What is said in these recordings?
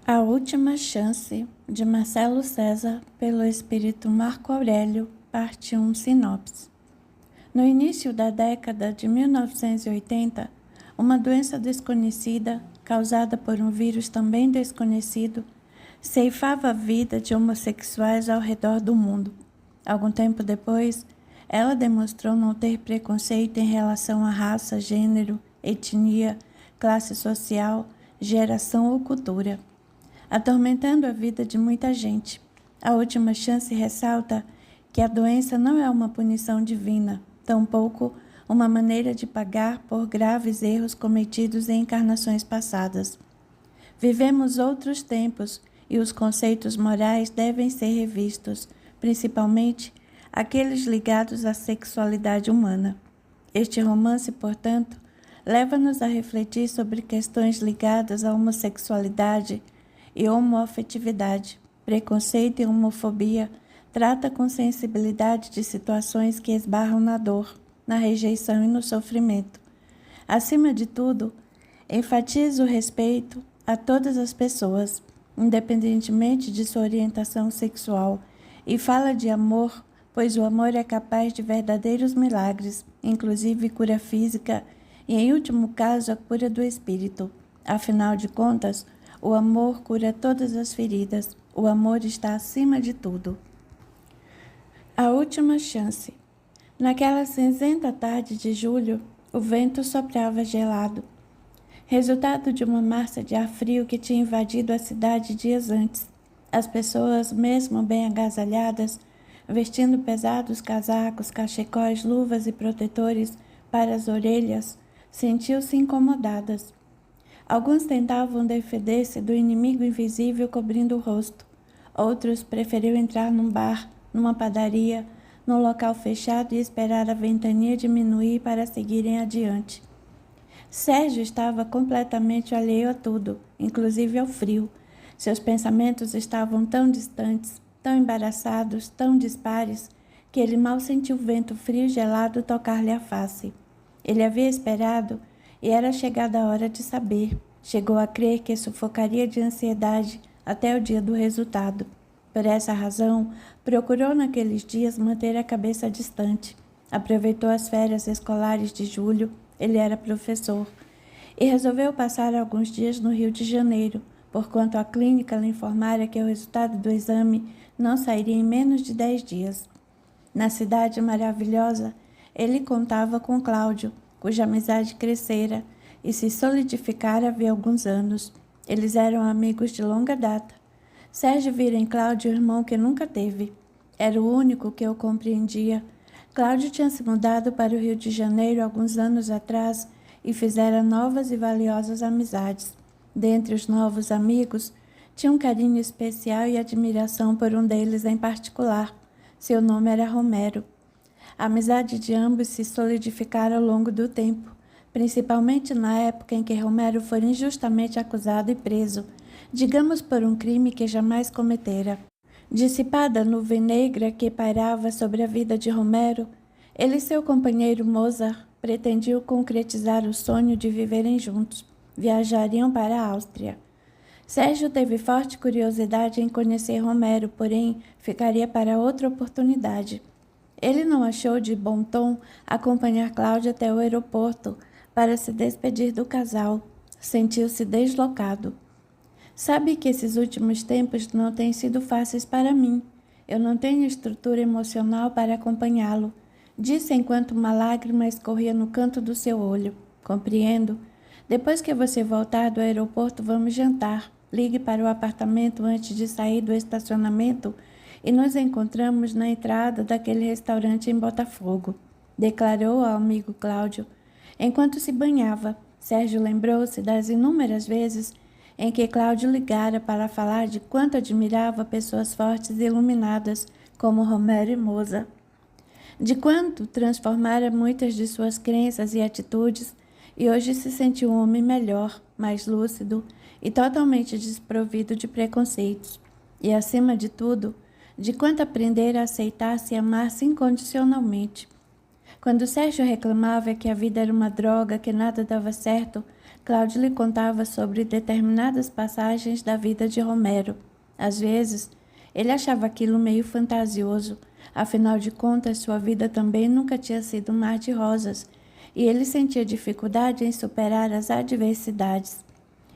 A Última Chance, de Marcelo César, pelo espírito Marco Aurélio, parte 1, sinopse. No início da década de 1980, uma doença desconhecida, causada por um vírus também desconhecido, ceifava a vida de homossexuais ao redor do mundo. Algum tempo depois, ela demonstrou não ter preconceito em relação à raça, gênero, etnia, classe social, geração ou cultura, atormentando a vida de muita gente. A Última Chance ressalta que a doença não é uma punição divina, tampouco uma maneira de pagar por graves erros cometidos em encarnações passadas. Vivemos outros tempos e os conceitos morais devem ser revistos, principalmente aqueles ligados à sexualidade humana. Este romance, portanto, leva-nos a refletir sobre questões ligadas à homossexualidade e homoafetividade, preconceito e homofobia. Trata com sensibilidade de situações que esbarram na dor, na rejeição e no sofrimento. Acima de tudo, enfatiza o respeito a todas as pessoas, independentemente de sua orientação sexual, e fala de amor, pois o amor é capaz de verdadeiros milagres, inclusive cura física e, em último caso, a cura do espírito. Afinal de contas, o amor cura todas as feridas. O amor está acima de tudo. A Última Chance. Naquela cinzenta tarde de julho, o vento soprava gelado, resultado de uma massa de ar frio que tinha invadido a cidade dias antes. As pessoas, mesmo bem agasalhadas, vestindo pesados casacos, cachecóis, luvas e protetores para as orelhas, sentiu-se incomodadas. Alguns tentavam defender-se do inimigo invisível cobrindo o rosto. Outros preferiam entrar num bar, numa padaria, num local fechado e esperar a ventania diminuir para seguirem adiante. Sérgio estava completamente alheio a tudo, inclusive ao frio. Seus pensamentos estavam tão distantes, tão embaraçados, tão dispares, que ele mal sentiu o vento frio e gelado tocar-lhe a face. Ele havia esperado e era chegada a hora de saber. Chegou a crer que sufocaria de ansiedade até o dia do resultado. Por essa razão, procurou naqueles dias manter a cabeça distante. Aproveitou as férias escolares de julho, ele era professor, e resolveu passar alguns dias no Rio de Janeiro, porquanto a clínica lhe informara que o resultado do exame não sairia em menos de 10 dias. Na cidade maravilhosa, ele contava com Cláudio, cuja amizade crescera e se solidificara havia alguns anos. Eles eram amigos de longa data. Sérgio vira em Cláudio o irmão que nunca teve. Era o único que o compreendia. Cláudio tinha se mudado para o Rio de Janeiro alguns anos atrás e fizera novas e valiosas amizades. Dentre os novos amigos, tinha um carinho especial e admiração por um deles em particular. Seu nome era Romero. A amizade de ambos se solidificara ao longo do tempo, principalmente na época em que Romero foi injustamente acusado e preso, digamos por um crime que jamais cometera. Dissipada a nuvem negra que pairava sobre a vida de Romero, ele e seu companheiro Mozart pretendiam concretizar o sonho de viverem juntos. Viajariam para a Áustria. Sérgio teve forte curiosidade em conhecer Romero, porém ficaria para outra oportunidade. Ele não achou de bom tom acompanhar Cláudia até o aeroporto para se despedir do casal. Sentiu-se deslocado. Sabe que esses últimos tempos não têm sido fáceis para mim. Eu não tenho estrutura emocional para acompanhá-lo, disse enquanto uma lágrima escorria no canto do seu olho. Compreendo. Depois que você voltar do aeroporto, vamos jantar. Ligue para o apartamento antes de sair do estacionamento e nos encontramos na entrada daquele restaurante em Botafogo, declarou ao amigo Cláudio. Enquanto se banhava, Sérgio lembrou-se das inúmeras vezes em que Cláudio ligara para falar de quanto admirava pessoas fortes e iluminadas como Romero e Mozart, de quanto transformara muitas de suas crenças e atitudes, e hoje se sentiu um homem melhor, mais lúcido e totalmente desprovido de preconceitos. E, acima de tudo, de quanto aprender a aceitar-se e amar-se incondicionalmente. Quando Sérgio reclamava que a vida era uma droga, que nada dava certo, Cláudio lhe contava sobre determinadas passagens da vida de Romero. Às vezes, ele achava aquilo meio fantasioso, afinal de contas, sua vida também nunca tinha sido um mar de rosas, e ele sentia dificuldade em superar as adversidades.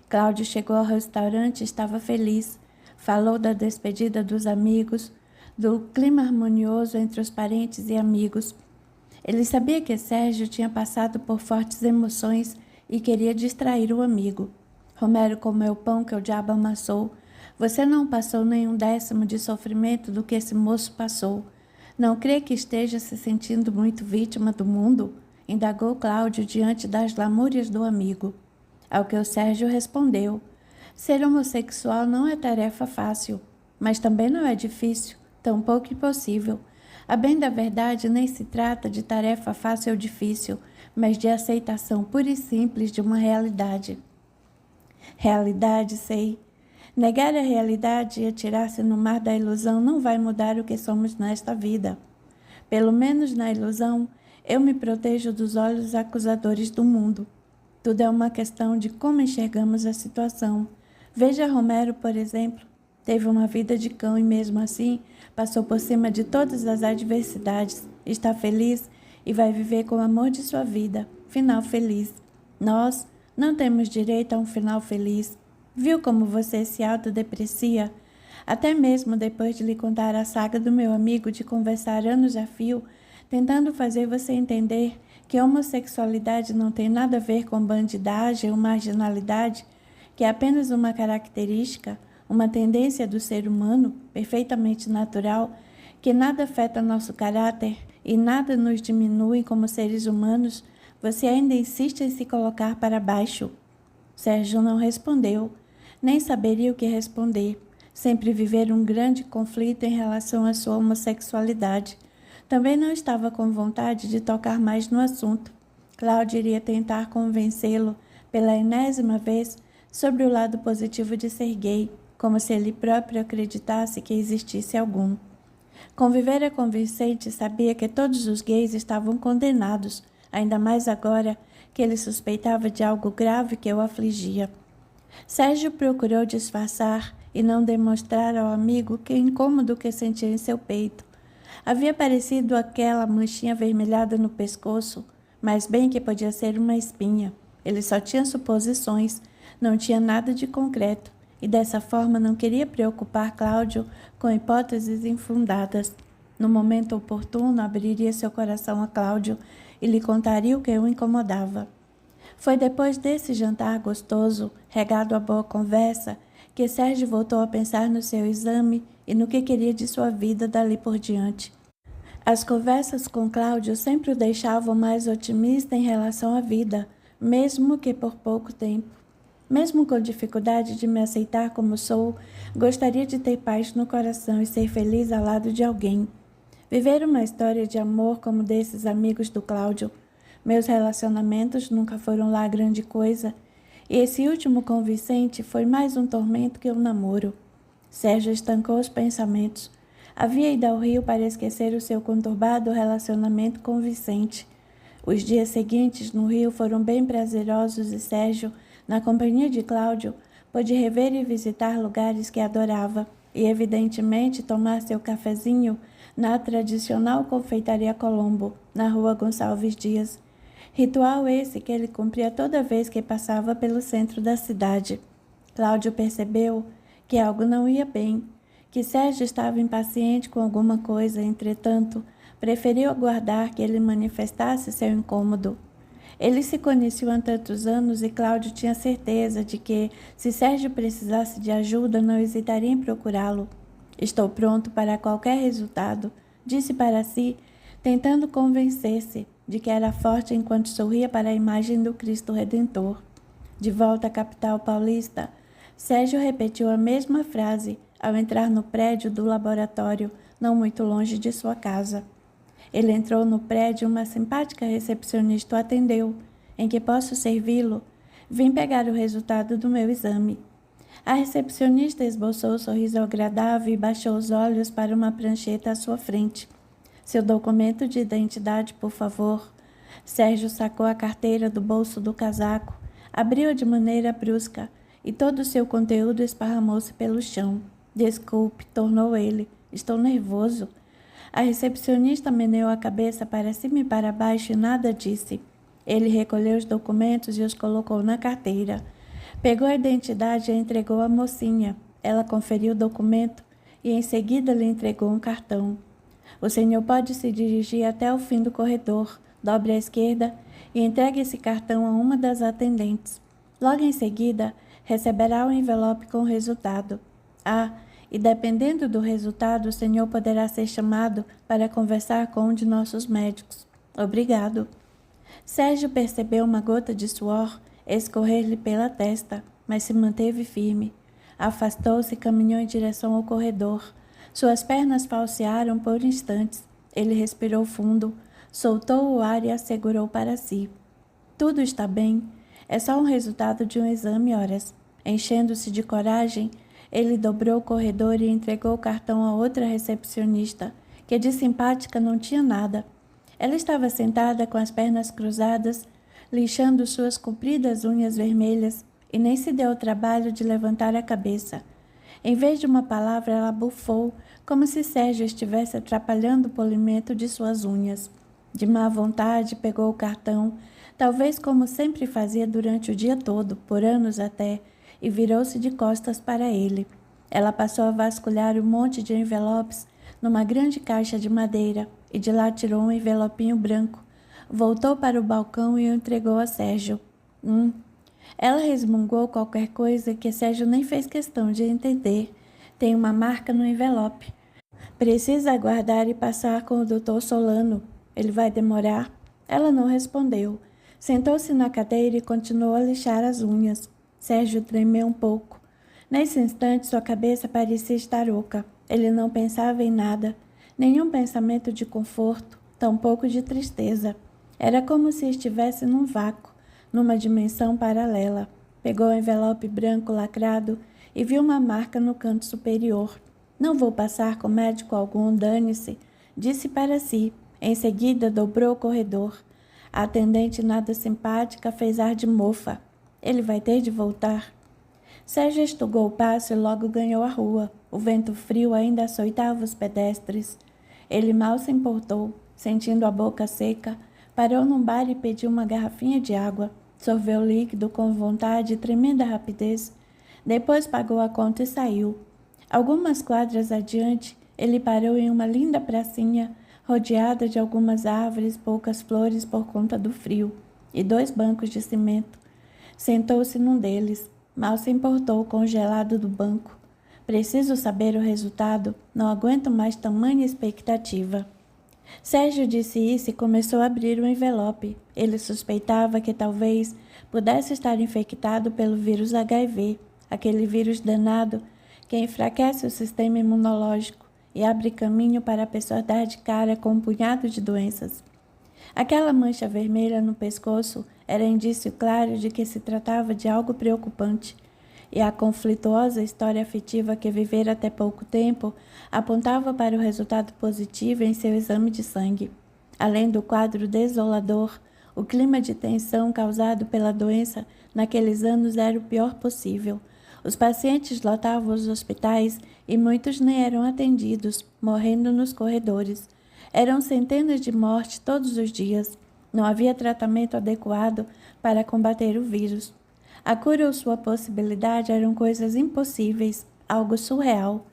Cláudio chegou ao restaurante e estava feliz. Falou da despedida dos amigos, do clima harmonioso entre os parentes e amigos. Ele sabia que Sérgio tinha passado por fortes emoções e queria distrair o amigo. Romero comeu o pão que o diabo amassou. Você não passou nem 1/10 de sofrimento do que esse moço passou. Não crê que esteja se sentindo muito vítima do mundo? Indagou Cláudio diante das lamúrias do amigo. Ao que o Sérgio respondeu: ser homossexual não é tarefa fácil, mas também não é difícil, tampouco impossível. A bem da verdade, nem se trata de tarefa fácil ou difícil, mas de aceitação pura e simples de uma realidade. Realidade, sei. Negar a realidade e atirar-se no mar da ilusão não vai mudar o que somos nesta vida. Pelo menos na ilusão, eu me protejo dos olhos acusadores do mundo. Tudo é uma questão de como enxergamos a situação. Veja Romero, por exemplo. Teve uma vida de cão e mesmo assim passou por cima de todas as adversidades. Está feliz e vai viver com o amor de sua vida. Final feliz. Nós não temos direito a um final feliz. Viu como você se autodeprecia? Até mesmo depois de lhe contar a saga do meu amigo de conversar anos a fio, tentando fazer você entender que a homossexualidade não tem nada a ver com bandidagem ou marginalidade, que é apenas uma característica, uma tendência do ser humano, perfeitamente natural, que nada afeta nosso caráter e nada nos diminui como seres humanos, você ainda insiste em se colocar para baixo. Sérgio não respondeu, nem saberia o que responder. Sempre viver um grande conflito em relação à sua homossexualidade. Também não estava com vontade de tocar mais no assunto. Cláudio iria tentar convencê-lo, pela enésima vez, sobre o lado positivo de ser gay, como se ele próprio acreditasse que existisse algum. Conviver é convincente, sabia que todos os gays estavam condenados, ainda mais agora que ele suspeitava de algo grave que o afligia. Sérgio procurou disfarçar e não demonstrar ao amigo que incômodo que sentia em seu peito. Havia aparecido aquela manchinha avermelhada no pescoço, mas bem que podia ser uma espinha. Ele só tinha suposições, não tinha nada de concreto, e dessa forma não queria preocupar Cláudio com hipóteses infundadas. No momento oportuno, abriria seu coração a Cláudio e lhe contaria o que o incomodava. Foi depois desse jantar gostoso, regado a boa conversa, que Sérgio voltou a pensar no seu exame e no que queria de sua vida dali por diante. As conversas com Cláudio sempre o deixavam mais otimista em relação à vida, mesmo que por pouco tempo. Mesmo com dificuldade de me aceitar como sou, gostaria de ter paz no coração e ser feliz ao lado de alguém. Viver uma história de amor como desses amigos do Cláudio. Meus relacionamentos nunca foram lá grande coisa, e esse último com Vicente foi mais um tormento que um namoro. Sérgio estancou os pensamentos. Havia ido ao Rio para esquecer o seu conturbado relacionamento com Vicente. Os dias seguintes no Rio foram bem prazerosos e Sérgio, na companhia de Cláudio, pôde rever e visitar lugares que adorava e, evidentemente, tomar seu cafezinho na tradicional confeitaria Colombo, na rua Gonçalves Dias. Ritual esse que ele cumpria toda vez que passava pelo centro da cidade. Cláudio percebeu que algo não ia bem, que Sérgio estava impaciente com alguma coisa, entretanto, preferiu aguardar que ele manifestasse seu incômodo. Eles se conheciam há tantos anos e Cláudio tinha certeza de que, se Sérgio precisasse de ajuda, não hesitaria em procurá-lo. Estou pronto para qualquer resultado, disse para si, tentando convencer-se de que era forte enquanto sorria para a imagem do Cristo Redentor. De volta à capital paulista, Sérgio repetiu a mesma frase ao entrar no prédio do laboratório, não muito longe de sua casa. Ele entrou no prédio e uma simpática recepcionista o atendeu. Em que posso servi-lo? Vim pegar o resultado do meu exame. A recepcionista esboçou um sorriso agradável e baixou os olhos para uma prancheta à sua frente. Seu documento de identidade, por favor. Sérgio sacou a carteira do bolso do casaco. Abriu-a de maneira brusca e todo o seu conteúdo esparramou-se pelo chão. Desculpe, tornou ele. Estou nervoso. A recepcionista meneou a cabeça para cima e para baixo e nada disse. Ele recolheu os documentos e os colocou na carteira. Pegou a identidade e a entregou à mocinha. Ela conferiu o documento e em seguida lhe entregou um cartão. O senhor pode se dirigir até o fim do corredor, dobre à esquerda e entregue esse cartão a uma das atendentes. Logo em seguida, receberá o envelope com o resultado. E dependendo do resultado, o senhor poderá ser chamado para conversar com um de nossos médicos. Obrigado. Sérgio percebeu uma gota de suor escorrer-lhe pela testa, mas se manteve firme. Afastou-se e caminhou em direção ao corredor. Suas pernas falsearam por instantes. Ele respirou fundo, soltou o ar e assegurou para si. Tudo está bem. É só um resultado de um exame, horas. Enchendo-se de coragem, ele dobrou o corredor e entregou o cartão a outra recepcionista, que de simpática não tinha nada. Ela estava sentada com as pernas cruzadas, lixando suas compridas unhas vermelhas, e nem se deu o trabalho de levantar a cabeça. Em vez de uma palavra, ela bufou, como se Sérgio estivesse atrapalhando o polimento de suas unhas. De má vontade, pegou o cartão, talvez como sempre fazia durante o dia todo, por anos até, e virou-se de costas para ele. Ela passou a vasculhar um monte de envelopes numa grande caixa de madeira e de lá tirou um envelopinho branco. Voltou para o balcão e o entregou a Sérgio. Ela resmungou qualquer coisa que Sérgio nem fez questão de entender. Tem uma marca no envelope. Precisa aguardar e passar com o Dr. Solano. Ele vai demorar? Ela não respondeu. Sentou-se na cadeira e continuou a lixar as unhas. Sérgio tremeu um pouco. Nesse instante, sua cabeça parecia estar oca. Ele não pensava em nada, nenhum pensamento de conforto, tampouco de tristeza. Era como se estivesse num vácuo, numa dimensão paralela. Pegou o envelope branco lacrado e viu uma marca no canto superior. Não vou passar com médico algum, dane-se, disse para si. Em seguida, dobrou o corredor. A atendente nada simpática fez ar de mofa. Ele vai ter de voltar. Sérgio estugou o passo e logo ganhou a rua. O vento frio ainda açoitava os pedestres. Ele mal se importou, sentindo a boca seca, parou num bar e pediu uma garrafinha de água. Sorveu o líquido com vontade e tremenda rapidez. Depois pagou a conta e saiu. Algumas quadras adiante, ele parou em uma linda pracinha, rodeada de algumas árvores, poucas flores por conta do frio, e 2 bancos de cimento. Sentou-se num deles. Mal se importou com o gelado do banco. Preciso saber o resultado. Não aguento mais tamanha expectativa. Sérgio disse isso e começou a abrir o envelope. Ele suspeitava que talvez pudesse estar infectado pelo vírus HIV, aquele vírus danado que enfraquece o sistema imunológico e abre caminho para a pessoa dar de cara com um punhado de doenças. Aquela mancha vermelha no pescoço era indício claro de que se tratava de algo preocupante, e a conflituosa história afetiva que vivera até pouco tempo apontava para o resultado positivo em seu exame de sangue. Além do quadro desolador, o clima de tensão causado pela doença naqueles anos era o pior possível. Os pacientes lotavam os hospitais e muitos nem eram atendidos, morrendo nos corredores. Eram centenas de mortes todos os dias. Não havia tratamento adequado para combater o vírus. A cura ou sua possibilidade eram coisas impossíveis, algo surreal.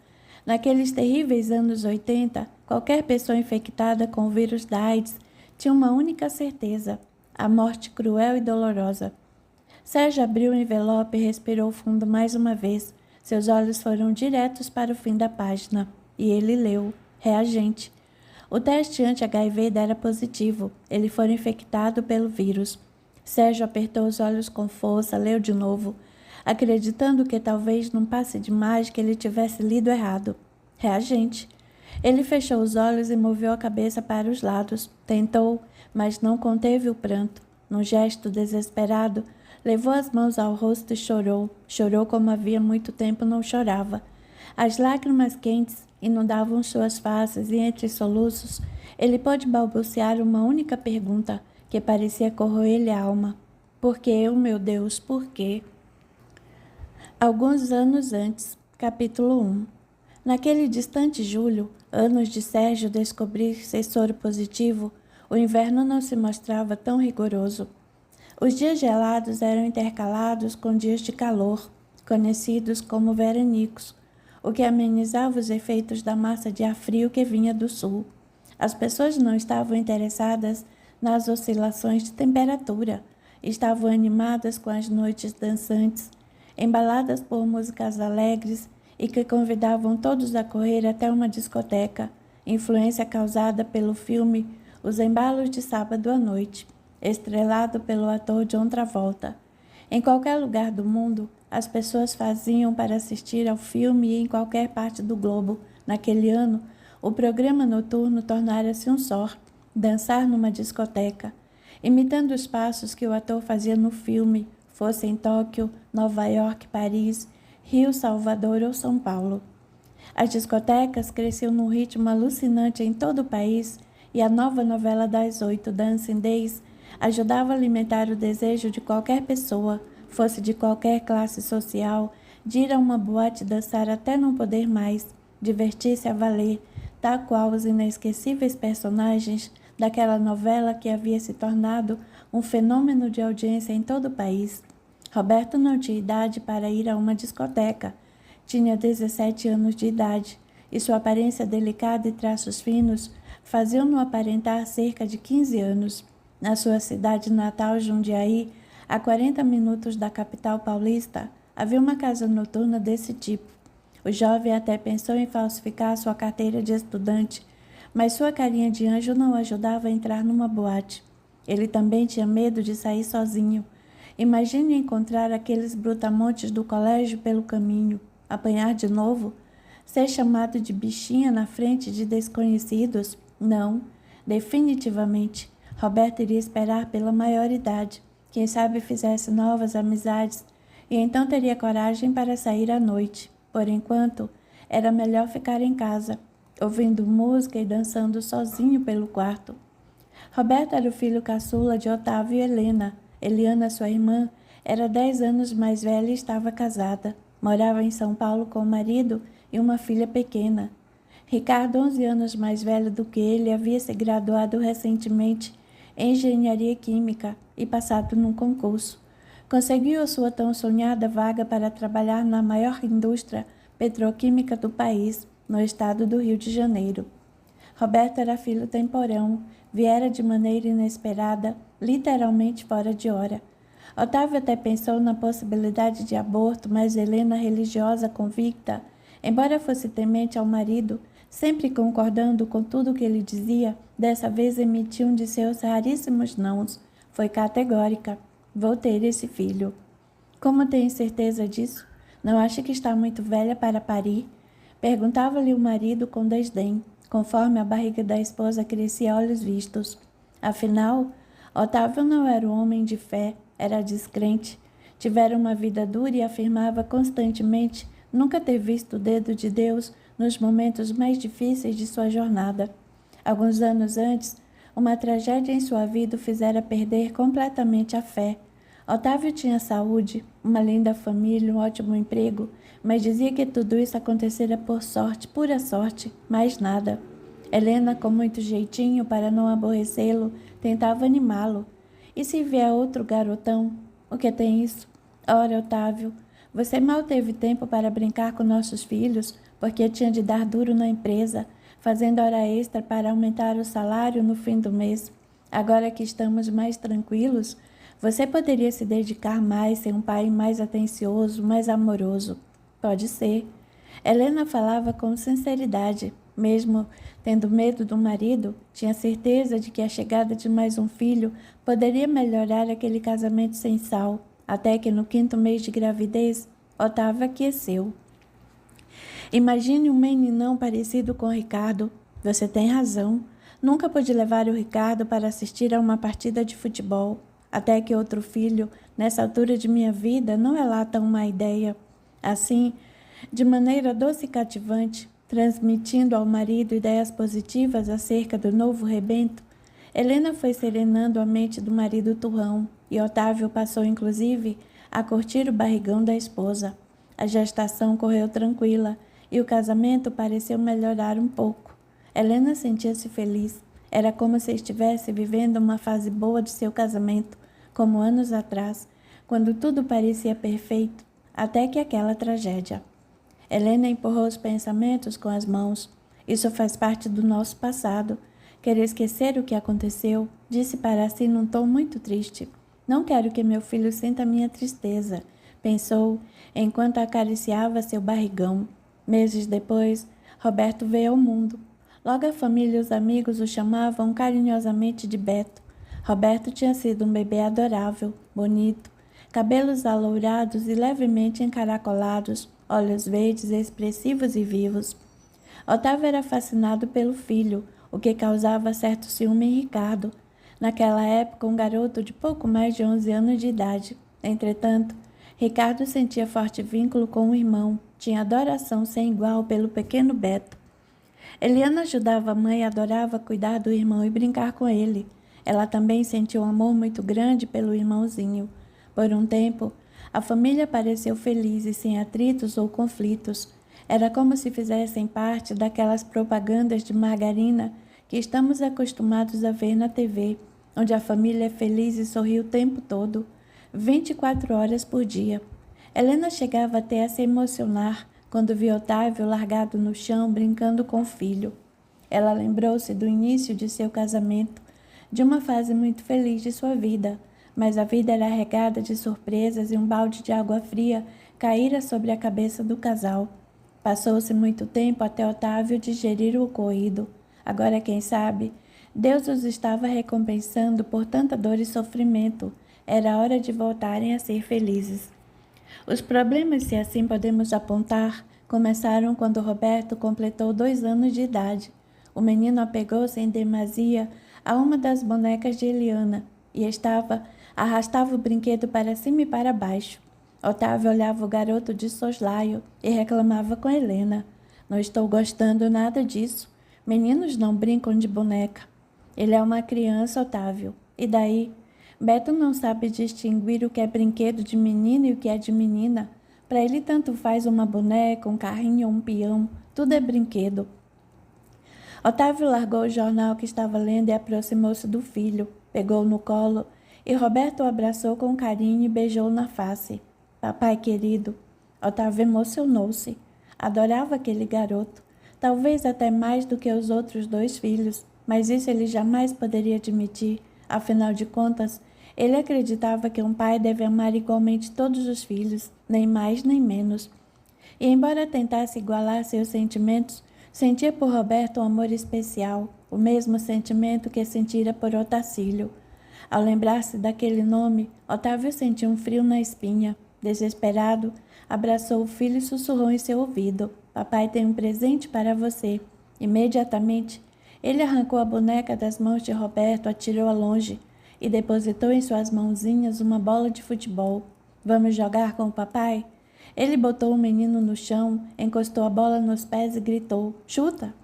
Naqueles terríveis anos 80, qualquer pessoa infectada com o vírus da AIDS tinha uma única certeza: a morte cruel e dolorosa. Sérgio abriu o envelope e respirou fundo mais uma vez. Seus olhos foram diretos para o fim da página, e ele leu: reagente. O teste anti-HIV dera positivo. Ele fora infectado pelo vírus. Sérgio apertou os olhos com força, leu de novo, acreditando que talvez num passe de mágica ele tivesse lido errado. Reagente. Ele fechou os olhos e moveu a cabeça para os lados. Tentou, mas não conteve o pranto. Num gesto desesperado, levou as mãos ao rosto e chorou. Chorou como havia muito tempo não chorava. As lágrimas quentes inundavam suas faces e, entre soluços, ele pôde balbuciar uma única pergunta que parecia corroer-lhe a alma. Por que, oh meu Deus, por quê? Alguns anos antes, capítulo 1. Naquele distante julho, anos de Sérgio descobrir ser soro positivo, o inverno não se mostrava tão rigoroso. Os dias gelados eram intercalados com dias de calor, conhecidos como veranicos, o que amenizava os efeitos da massa de ar frio que vinha do sul. As pessoas não estavam interessadas nas oscilações de temperatura, estavam animadas com as noites dançantes, embaladas por músicas alegres e que convidavam todos a correr até uma discoteca, influência causada pelo filme Os Embalos de Sábado à Noite, estrelado pelo ator John Travolta. Em qualquer lugar do mundo, as pessoas faziam para assistir ao filme e em qualquer parte do globo. Naquele ano, o programa noturno tornara-se um só, dançar numa discoteca, imitando os passos que o ator fazia no filme, fosse em Tóquio, Nova York, Paris, Rio, Salvador ou São Paulo. As discotecas cresciam num ritmo alucinante em todo o país e a nova novela das 8, Dancing Days, ajudava a alimentar o desejo de qualquer pessoa, fosse de qualquer classe social, de ir a uma boate dançar até não poder mais, divertir-se a valer, tal qual os inesquecíveis personagens daquela novela que havia se tornado um fenômeno de audiência em todo o país. Roberto não tinha idade para ir a uma discoteca. Tinha 17 anos de idade, e sua aparência delicada e traços finos faziam-no aparentar cerca de 15 anos. Na sua cidade natal, Jundiaí, a 40 minutos da capital paulista, havia uma casa noturna desse tipo. O jovem até pensou em falsificar sua carteira de estudante, mas sua carinha de anjo não o ajudava a entrar numa boate. Ele também tinha medo de sair sozinho. Imagine encontrar aqueles brutamontes do colégio pelo caminho, apanhar de novo, ser chamado de bichinha na frente de desconhecidos. Não, definitivamente. Roberto iria esperar pela maioridade. Quem sabe fizesse novas amizades e então teria coragem para sair à noite. Por enquanto, era melhor ficar em casa, ouvindo música e dançando sozinho pelo quarto. Roberto era o filho caçula de Otávio e Helena. Eliana, sua irmã, era 10 anos mais velha e estava casada. Morava em São Paulo com o marido e uma filha pequena. Ricardo, 11 anos mais velho do que ele, havia se graduado recentemente em engenharia química e passado num concurso. Conseguiu a sua tão sonhada vaga para trabalhar na maior indústria petroquímica do país, no estado do Rio de Janeiro. Roberto era filho temporão, viera de maneira inesperada, literalmente fora de hora. Otávio até pensou na possibilidade de aborto, mas Helena, religiosa convicta, embora fosse temente ao marido, sempre concordando com tudo o que ele dizia, dessa vez emitiu um de seus raríssimos nãos. Foi categórica. Vou ter esse filho. Como tem certeza disso? Não acha que está muito velha para parir? Perguntava-lhe o marido com desdém, conforme a barriga da esposa crescia a olhos vistos. Afinal, Otávio não era um homem de fé, era descrente. Tivera uma vida dura e afirmava constantemente nunca ter visto o dedo de Deus nos momentos mais difíceis de sua jornada. Alguns anos antes, uma tragédia em sua vida o fizera perder completamente a fé. Otávio tinha saúde, uma linda família, um ótimo emprego, mas dizia que tudo isso acontecera por sorte, pura sorte, mais nada. Helena, com muito jeitinho para não aborrecê-lo, tentava animá-lo. E se vier outro garotão? O que tem isso? Ora, Otávio, você mal teve tempo para brincar com nossos filhos, porque tinha de dar duro na empresa, fazendo hora extra para aumentar o salário no fim do mês. Agora que estamos mais tranquilos, você poderia se dedicar mais, ser um pai mais atencioso, mais amoroso. Pode ser. Helena falava com sinceridade. Mesmo tendo medo do marido, tinha certeza de que a chegada de mais um filho poderia melhorar aquele casamento sem sal, até que no 5º mês de gravidez, Otávio aqueceu. Imagine um meninão parecido com Ricardo. Você tem razão. Nunca pude levar o Ricardo para assistir a uma partida de futebol. Até que outro filho, nessa altura de minha vida, não é lá tão má ideia. Assim, de maneira doce e cativante, transmitindo ao marido ideias positivas acerca do novo rebento, Helena foi serenando a mente do marido turrão. e Otávio passou inclusive a curtir o barrigão da esposa. A gestação correu tranquila e o casamento pareceu melhorar um pouco. Helena sentia-se feliz. Era como se estivesse vivendo uma fase boa de seu casamento, como anos atrás, quando tudo parecia perfeito, até que aquela tragédia. Helena empurrou os pensamentos com as mãos. Isso faz parte do nosso passado. Quero esquecer o que aconteceu, disse para si num tom muito triste. Não quero que meu filho sinta minha tristeza, pensou, enquanto acariciava seu barrigão. Meses depois, Roberto veio ao mundo. Logo a família e os amigos o chamavam carinhosamente de Beto. Roberto tinha sido um bebê adorável, bonito, cabelos alourados e levemente encaracolados, olhos verdes expressivos e vivos. Otávio era fascinado pelo filho, o que causava certo ciúme em Ricardo, naquela época um garoto de pouco mais de 11 anos de idade. Entretanto, Ricardo sentia forte vínculo com o irmão, tinha adoração sem igual pelo pequeno Beto. Eliana ajudava a mãe e adorava cuidar do irmão e brincar com ele. Ela também sentiu um amor muito grande pelo irmãozinho. Por um tempo, a família pareceu feliz e sem atritos ou conflitos. Era como se fizessem parte daquelas propagandas de margarina que estamos acostumados a ver na TV, onde a família é feliz e sorri o tempo todo, 24 horas por dia. Helena chegava até a se emocionar quando viu Otávio largado no chão brincando com o filho. Ela lembrou-se do início de seu casamento, de uma fase muito feliz de sua vida, mas a vida era regada de surpresas e um balde de água fria caíra sobre a cabeça do casal. Passou-se muito tempo até Otávio digerir o ocorrido. Agora, quem sabe, Deus os estava recompensando por tanta dor e sofrimento. Era hora de voltarem a ser felizes. Os problemas, se assim podemos apontar, começaram quando Roberto completou 2 anos de idade. O menino apegou-se em demasia a uma das bonecas de Eliana e arrastava o brinquedo para cima e para baixo. Otávio olhava o garoto de soslaio e reclamava com Helena. Não estou gostando nada disso. Meninos não brincam de boneca. Ele é uma criança, Otávio. E daí? Beto não sabe distinguir o que é brinquedo de menino e o que é de menina. Para ele tanto faz uma boneca, um carrinho ou um peão. Tudo é brinquedo. Otávio largou o jornal que estava lendo e aproximou-se do filho. Pegou-o no colo e Roberto o abraçou com carinho e beijou na face. Papai querido. Otávio emocionou-se. Adorava aquele garoto. Talvez até mais do que os outros 2 filhos. Mas isso ele jamais poderia admitir. Afinal de contas, ele acreditava que um pai deve amar igualmente todos os filhos, nem mais nem menos. E embora tentasse igualar seus sentimentos, sentia por Roberto um amor especial, o mesmo sentimento que sentira por Otacílio. Ao lembrar-se daquele nome, Otávio sentiu um frio na espinha. Desesperado, abraçou o filho e sussurrou em seu ouvido: Papai tem um presente para você. Imediatamente, ele arrancou a boneca das mãos de Roberto, atirou-a longe e depositou em suas mãozinhas uma bola de futebol. Vamos jogar com o papai? Ele botou o menino no chão, encostou a bola nos pés e gritou: Chuta!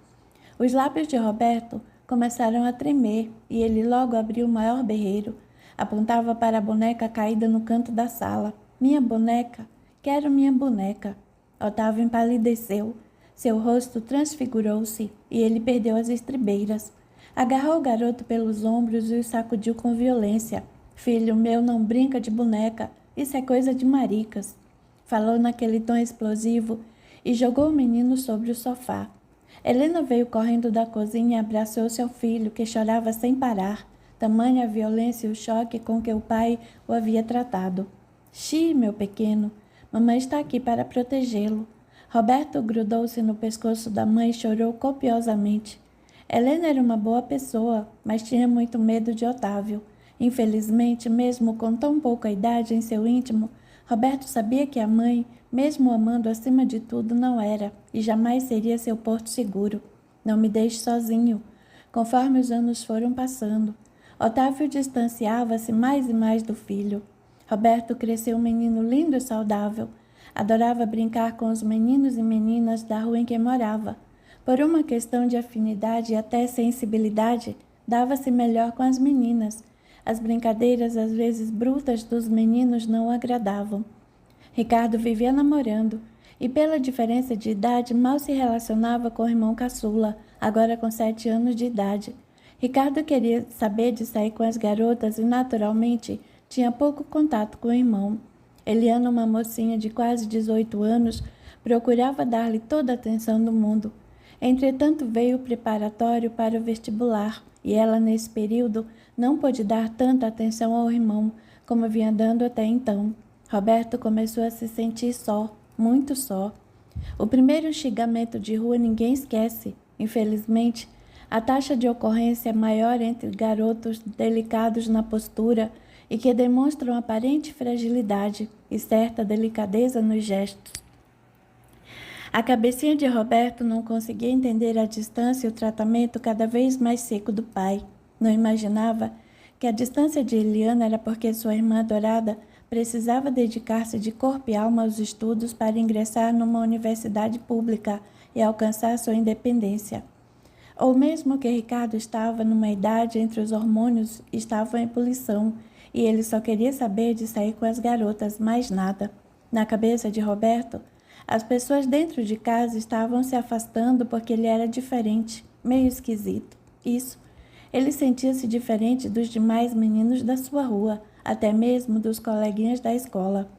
Os lábios de Roberto começaram a tremer e ele logo abriu o maior berreiro. Apontava para a boneca caída no canto da sala. Minha boneca! Quero minha boneca! Otávio empalideceu. Seu rosto transfigurou-se e ele perdeu as estribeiras. Agarrou o garoto pelos ombros e o sacudiu com violência. Filho meu, não brinca de boneca. Isso é coisa de maricas. Falou naquele tom explosivo e jogou o menino sobre o sofá. Helena veio correndo da cozinha e abraçou seu filho, que chorava sem parar. Tamanha a violência e o choque com que o pai o havia tratado. Xi, meu pequeno, mamãe está aqui para protegê-lo. Roberto grudou-se no pescoço da mãe e chorou copiosamente. Helena era uma boa pessoa, mas tinha muito medo de Otávio. Infelizmente, mesmo com tão pouca idade em seu íntimo, Roberto sabia que a mãe, mesmo o amando acima de tudo, não era e jamais seria seu porto seguro. Não me deixe sozinho. Conforme os anos foram passando, Otávio distanciava-se mais e mais do filho. Roberto cresceu um menino lindo e saudável. Adorava brincar com os meninos e meninas da rua em que morava. Por uma questão de afinidade e até sensibilidade, dava-se melhor com as meninas. As brincadeiras, às vezes brutas, dos meninos não o agradavam. Ricardo vivia namorando e, pela diferença de idade, mal se relacionava com o irmão caçula, agora com 7 anos de idade. Ricardo queria saber de sair com as garotas e, naturalmente, tinha pouco contato com o irmão. Eliana, uma mocinha de quase 18 anos, procurava dar-lhe toda a atenção do mundo. Entretanto, veio o preparatório para o vestibular e ela, nesse período, não pôde dar tanta atenção ao irmão como vinha dando até então. Roberto começou a se sentir só, muito só. O primeiro xingamento de rua ninguém esquece. Infelizmente, a taxa de ocorrência é maior entre garotos delicados na postura e que demonstram aparente fragilidade e certa delicadeza nos gestos. A cabecinha de Roberto não conseguia entender a distância e o tratamento cada vez mais seco do pai. Não imaginava que a distância de Eliana era porque sua irmã adorada precisava dedicar-se de corpo e alma aos estudos para ingressar numa universidade pública e alcançar sua independência. Ou mesmo que Ricardo estava numa idade entre os hormônios estavam em ebulição e ele só queria saber de sair com as garotas, mais nada. Na cabeça de Roberto, as pessoas dentro de casa estavam se afastando porque ele era diferente, meio esquisito. Isso. Ele sentia-se diferente dos demais meninos da sua rua, até mesmo dos coleguinhas da escola.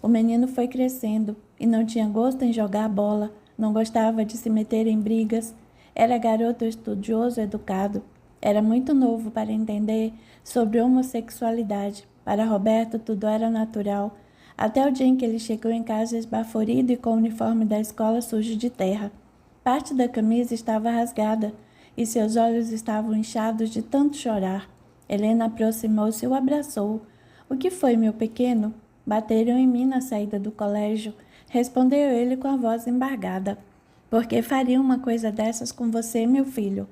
O menino foi crescendo e não tinha gosto em jogar bola, não gostava de se meter em brigas. Era garoto estudioso, educado. Era muito novo para entender sobre homossexualidade. Para Roberto tudo era natural, até o dia em que ele chegou em casa esbaforido e com o uniforme da escola sujo de terra. Parte da camisa estava rasgada e seus olhos estavam inchados de tanto chorar. Helena aproximou-se e o abraçou. "O que foi, meu pequeno?" "Bateram em mim na saída do colégio", respondeu ele com a voz embargada. "Por que fariam uma coisa dessas com você, meu filho?"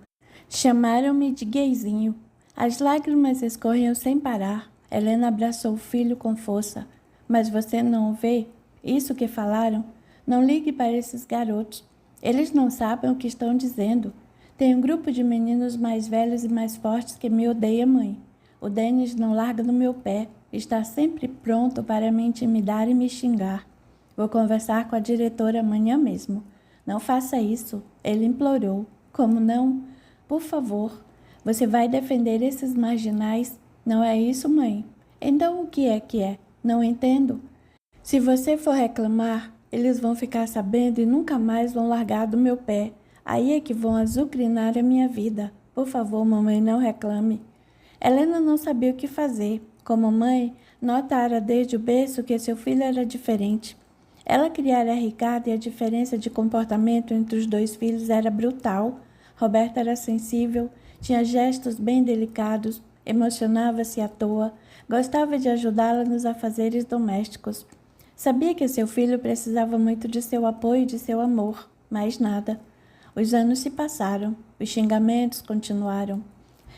"Chamaram-me de gayzinho." As lágrimas escorriam sem parar. Helena abraçou o filho com força. "Mas você não o vê? Isso que falaram? Não ligue para esses garotos. Eles não sabem o que estão dizendo. Tem um grupo de meninos mais velhos e mais fortes que me odeia, mãe. O Denis não larga do meu pé. Está sempre pronto para me intimidar e me xingar. Vou conversar com a diretora amanhã mesmo." "Não faça isso," ele implorou. "Como não? Por favor. Você vai defender esses marginais? Não é isso, mãe?" "Então o que é que é? Não entendo." "Se você for reclamar, eles vão ficar sabendo e nunca mais vão largar do meu pé. Aí é que vão azucrinar a minha vida. Por favor, mamãe, não reclame." Helena não sabia o que fazer. Como mãe, notara desde o berço que seu filho era diferente. Ela criara Ricardo e a diferença de comportamento entre os dois filhos era brutal. Roberto era sensível, tinha gestos bem delicados, emocionava-se à toa, gostava de ajudá-la nos afazeres domésticos. Sabia que seu filho precisava muito de seu apoio e de seu amor, mais nada. Os anos se passaram, os xingamentos continuaram.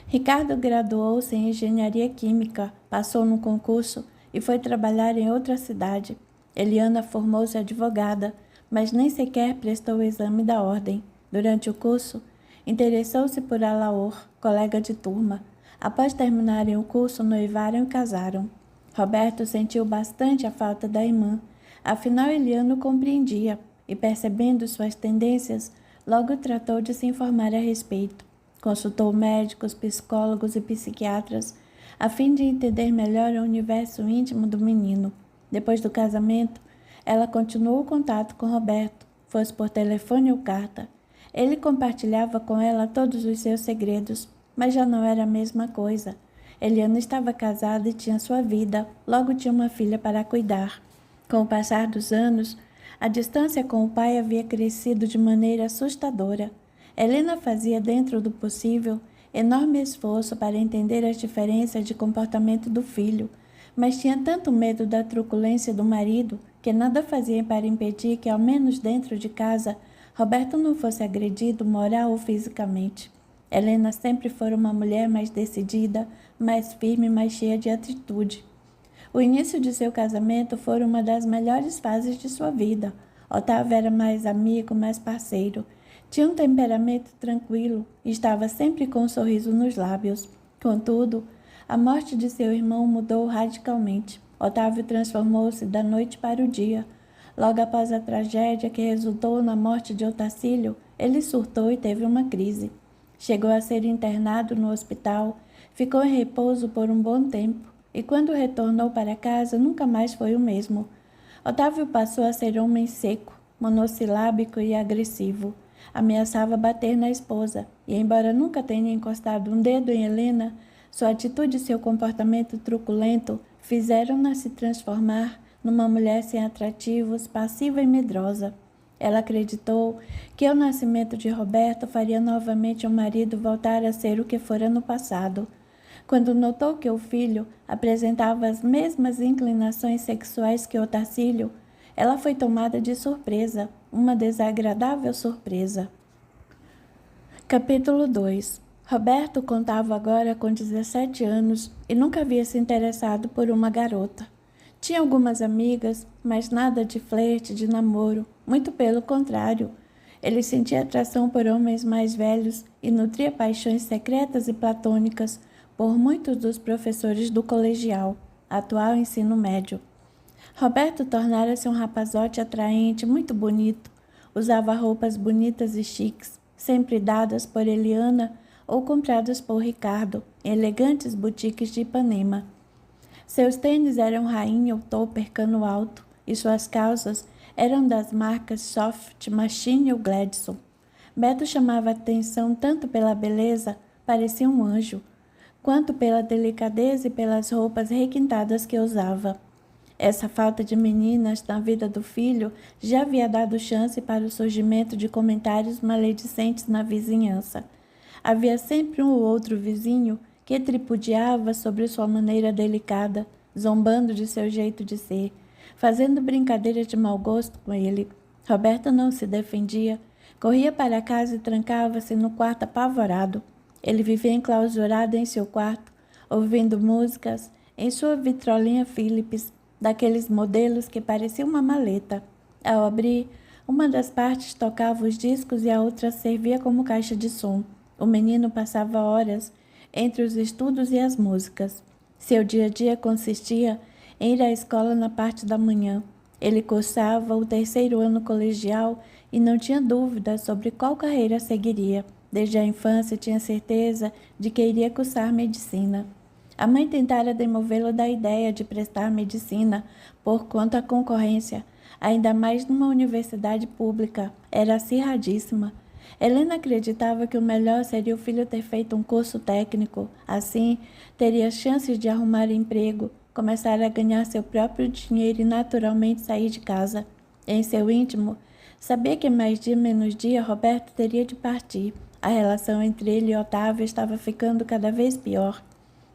Ricardo graduou-se em engenharia química, passou no concurso e foi trabalhar em outra cidade. Eliana formou-se advogada, mas nem sequer prestou o exame da ordem. Durante o curso, interessou-se por Alaor, colega de turma. Após terminarem o curso, noivaram e casaram. Roberto sentiu bastante a falta da irmã. Afinal, Eliana o compreendia e, percebendo suas tendências, logo tratou de se informar a respeito. Consultou médicos, psicólogos e psiquiatras, a fim de entender melhor o universo íntimo do menino. Depois do casamento, ela continuou o contato com Roberto, fosse por telefone ou carta. Ele compartilhava com ela todos os seus segredos, mas já não era a mesma coisa. Eliana estava casada e tinha sua vida, logo tinha uma filha para cuidar. Com o passar dos anos, a distância com o pai havia crescido de maneira assustadora. Helena fazia, dentro do possível, enorme esforço para entender as diferenças de comportamento do filho, mas tinha tanto medo da truculência do marido que nada fazia para impedir que, ao menos dentro de casa, Roberto não fosse agredido moral ou fisicamente. Helena sempre fora uma mulher mais decidida, mais firme e mais cheia de atitude. O início de seu casamento foi uma das melhores fases de sua vida. Otávio era mais amigo, mais parceiro. Tinha um temperamento tranquilo e estava sempre com um sorriso nos lábios. Contudo, A morte de seu irmão mudou radicalmente. Otávio transformou-se da noite para o dia. Logo após a tragédia que resultou na morte de Otacílio, ele surtou e teve uma crise. Chegou a ser internado no hospital, ficou em repouso por um bom tempo e quando retornou para casa nunca mais foi o mesmo. Otávio passou a ser homem seco, monossilábico e agressivo. Ameaçava bater na esposa e, embora nunca tenha encostado um dedo em Helena, sua atitude e seu comportamento truculento fizeram-na se transformar numa mulher sem atrativos, passiva e medrosa. Ela acreditou que o nascimento de Roberto faria novamente o marido voltar a ser o que fora no passado. Quando notou que o filho apresentava as mesmas inclinações sexuais que Otacílio, ela foi tomada de surpresa, uma desagradável surpresa. Capítulo 2. Roberto contava agora com 17 anos e nunca havia se interessado por uma garota. Tinha algumas amigas, mas nada de flerte, de namoro, muito pelo contrário. Ele sentia atração por homens mais velhos e nutria paixões secretas e platônicas por muitos dos professores do colegial, atual ensino médio. Roberto tornara-se um rapazote atraente, muito bonito. Usava roupas bonitas e chiques, sempre dadas por Eliana ou compradas por Ricardo, em elegantes boutiques de Ipanema. Seus tênis eram rainha ou topper cano alto, e suas calças eram das marcas Soft, Machine ou Gladson. Beto chamava atenção tanto pela beleza, parecia um anjo, quanto pela delicadeza e pelas roupas requintadas que usava. Essa falta de meninas na vida do filho já havia dado chance para o surgimento de comentários maledicentes na vizinhança. Havia sempre um ou outro vizinho que tripudiava sobre sua maneira delicada, zombando de seu jeito de ser, fazendo brincadeiras de mau gosto com ele. Roberto não se defendia, corria para casa e trancava-se no quarto apavorado. Ele vivia enclausurado em seu quarto, ouvindo músicas em sua vitrolinha Philips, daqueles modelos que pareciam uma maleta. Ao abrir, uma das partes tocava os discos e a outra servia como caixa de som. O menino passava horas entre os estudos e as músicas. Seu dia a dia consistia em ir à escola na parte da manhã. Ele cursava o 3º ano colegial e não tinha dúvida sobre qual carreira seguiria. Desde a infância tinha certeza de que iria cursar medicina. A mãe tentara demovê-lo da ideia de prestar medicina, porquanto a concorrência, ainda mais numa universidade pública, era acirradíssima. Helena acreditava que o melhor seria o filho ter feito um curso técnico. Assim, teria chances de arrumar emprego, começar a ganhar seu próprio dinheiro e naturalmente sair de casa. Em seu íntimo, sabia que mais dia menos dia Roberto teria de partir. A relação entre ele e Otávio estava ficando cada vez pior.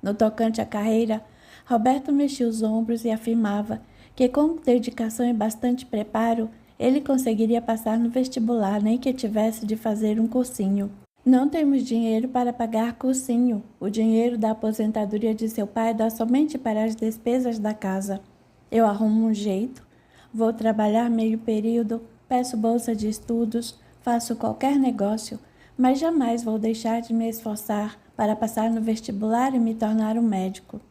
No tocante à carreira, Roberto mexia os ombros e afirmava que com dedicação e bastante preparo, ele conseguiria passar no vestibular, nem que tivesse de fazer um cursinho. Não temos dinheiro para pagar cursinho. O dinheiro da aposentadoria de seu pai dá somente para as despesas da casa. Eu arrumo um jeito. Vou trabalhar meio período, peço bolsa de estudos, faço qualquer negócio, mas jamais vou deixar de me esforçar para passar no vestibular e me tornar um médico.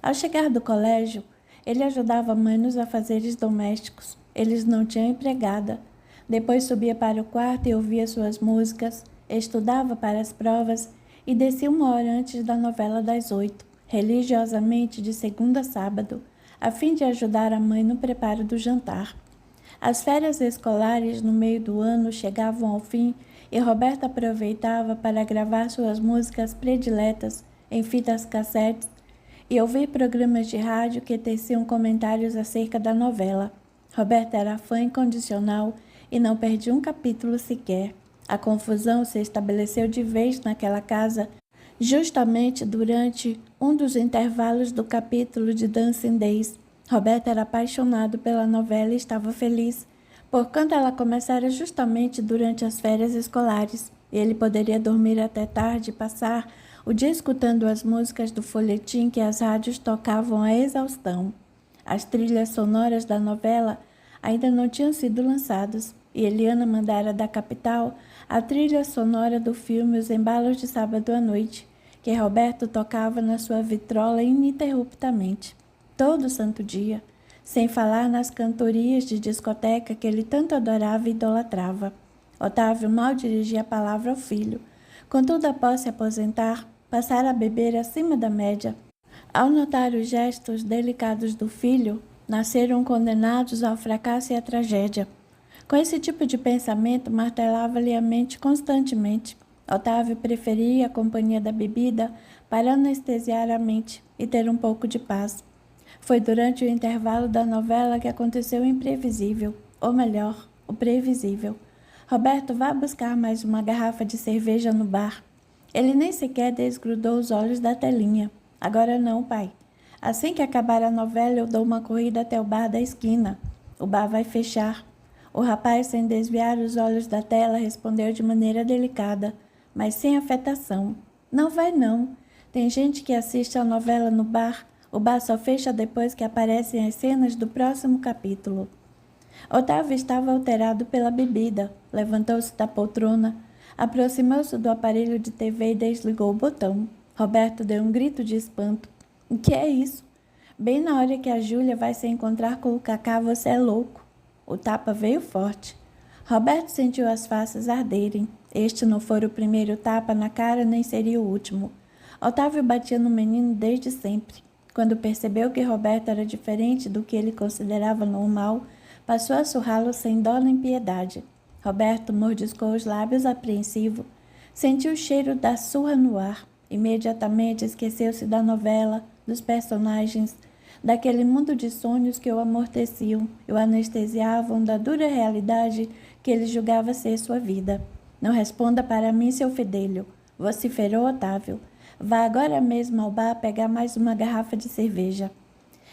Ao chegar do colégio, ele ajudava a mãe nos afazeres domésticos. Eles não tinham empregada. Depois subia para o quarto e ouvia suas músicas, estudava para as provas e descia 1 hora antes da novela das 8, religiosamente de segunda a sábado, a fim de ajudar a mãe no preparo do jantar. As férias escolares no meio do ano chegavam ao fim e Roberto aproveitava para gravar suas músicas prediletas em fitas cassetes e ouvir programas de rádio que teciam comentários acerca da novela. Roberto era fã incondicional e não perdia um capítulo sequer. A confusão se estabeleceu de vez naquela casa justamente durante um dos intervalos do capítulo de Dancing Days. Roberto era apaixonado pela novela e estava feliz, porquanto ela começara justamente durante as férias escolares. Ele poderia dormir até tarde e passar o dia escutando as músicas do folhetim que as rádios tocavam à exaustão. As trilhas sonoras da novela ainda não tinham sido lançadas, e Eliana mandara da capital a trilha sonora do filme Os Embalos de Sábado à Noite, que Roberto tocava na sua vitrola ininterruptamente, todo santo dia, sem falar nas cantorias de discoteca que ele tanto adorava e idolatrava. Otávio mal dirigia a palavra ao filho. Contudo, após se aposentar, passara a beber acima da média. Ao notar os gestos delicados do filho, nasceram condenados ao fracasso e à tragédia. Com esse tipo de pensamento, martelava-lhe a mente constantemente. Otávio preferia a companhia da bebida para anestesiar a mente e ter um pouco de paz. Foi durante o intervalo da novela que aconteceu o imprevisível, ou melhor, o previsível. Roberto, vá buscar mais uma garrafa de cerveja no bar. Ele nem sequer desgrudou os olhos da telinha. Agora não, pai. Assim que acabar a novela, eu dou uma corrida até o bar da esquina. O bar vai fechar. O rapaz, sem desviar os olhos da tela, respondeu de maneira delicada, mas sem afetação. Não vai não. Tem gente que assiste a novela no bar. O bar só fecha depois que aparecem as cenas do próximo capítulo. Otávio estava alterado pela bebida. Levantou-se da poltrona, aproximou-se do aparelho de TV e desligou o botão. Roberto deu um grito de espanto. O que é isso? Bem na hora que a Júlia vai se encontrar com o Cacá, você é louco. O tapa veio forte. Roberto sentiu as faces arderem. Este não fora o primeiro tapa na cara, nem seria o último. Otávio batia no menino desde sempre. Quando percebeu que Roberto era diferente do que ele considerava normal, passou a surrá-lo sem dó nem piedade. Roberto mordiscou os lábios apreensivo. Sentiu o cheiro da surra no ar. Imediatamente esqueceu-se da novela, dos personagens, daquele mundo de sonhos que o amorteciam e o anestesiavam da dura realidade que ele julgava ser sua vida. Não responda para mim, seu fedelho, vociferou Otávio. Vá agora mesmo ao bar pegar mais uma garrafa de cerveja.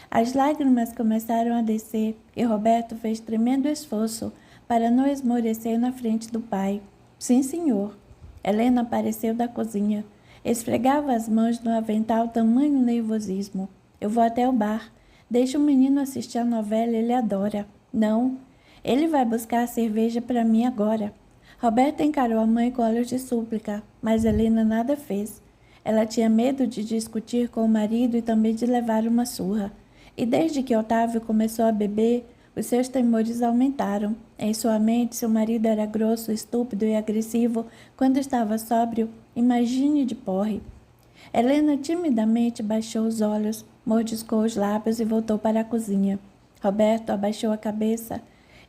As lágrimas começaram a descer e Roberto fez tremendo esforço para não esmorecer na frente do pai. Sim, senhor. Helena apareceu da cozinha. Esfregava as mãos no avental, tamanho nervosismo. Eu vou até o bar. Deixa o menino assistir a novela, ele adora. Não, ele vai buscar a cerveja para mim agora. Roberto encarou a mãe com olhos de súplica, mas Helena nada fez. Ela tinha medo de discutir com o marido e também de levar uma surra. E desde que Otávio começou a beber, os seus temores aumentaram. Em sua mente, seu marido era grosso, estúpido e agressivo quando estava sóbrio. Imagine de porre. Helena timidamente baixou os olhos, mordiscou os lábios e voltou para a cozinha. Roberto abaixou a cabeça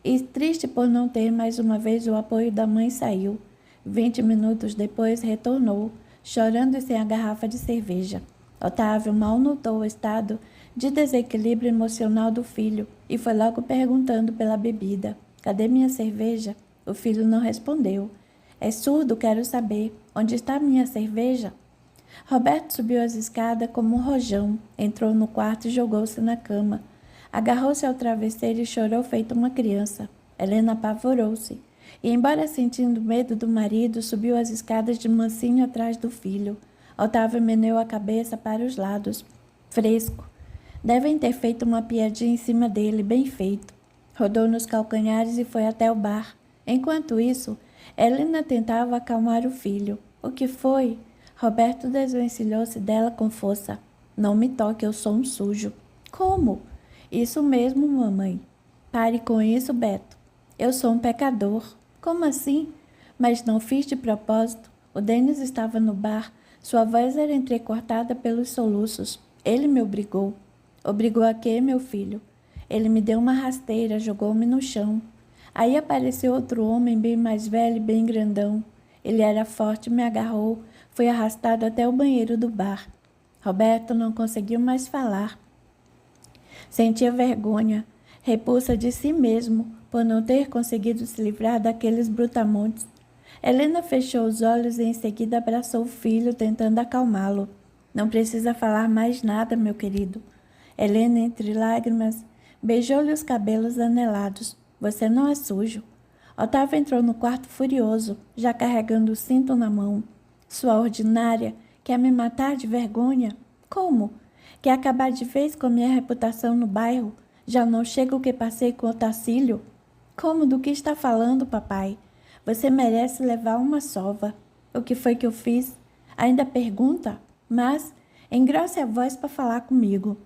e, triste por não ter mais uma vez o apoio da mãe, saiu. 20 minutos depois, retornou, chorando e sem a garrafa de cerveja. Otávio mal notou o estado de desequilíbrio emocional do filho e foi logo perguntando pela bebida. Cadê minha cerveja? O filho não respondeu. É surdo, quero saber. Onde está minha cerveja? Roberto subiu as escadas como um rojão, entrou no quarto e jogou-se na cama. Agarrou-se ao travesseiro e chorou feito uma criança. Helena apavorou-se e, embora sentindo medo do marido, subiu as escadas de mansinho atrás do filho. Otávio meneou a cabeça para os lados. Fresco. Devem ter feito uma piadinha em cima dele, bem feito. Rodou nos calcanhares e foi até o bar. Enquanto isso, Helena tentava acalmar o filho. O que foi? Roberto desvencilhou-se dela com força. Não me toque, eu sou um sujo. Como? Isso mesmo, mamãe. Pare com isso, Beto. Eu sou um pecador. Como assim? Mas não fiz de propósito. O Denis estava no bar. Sua voz era entrecortada pelos soluços. Ele me obrigou. Obrigou a quê, meu filho? Ele me deu uma rasteira, jogou-me no chão. Aí apareceu outro homem bem mais velho e bem grandão. Ele era forte, me agarrou. Fui arrastado até o banheiro do bar. Roberto não conseguiu mais falar. Sentia vergonha, repulsa de si mesmo por não ter conseguido se livrar daqueles brutamontes. Helena fechou os olhos e em seguida abraçou o filho, tentando acalmá-lo. Não precisa falar mais nada, meu querido. Helena, entre lágrimas, beijou-lhe os cabelos anelados. Você não é sujo. Otávio entrou no quarto furioso, já carregando o cinto na mão. Sua ordinária quer me matar de vergonha? Como? Quer acabar de vez com minha reputação no bairro? Já não chega o que passei com o Tacílio? Como? Do que está falando, papai? Você merece levar uma sova. O que foi que eu fiz? Ainda pergunta? mas engrosse a voz para falar comigo.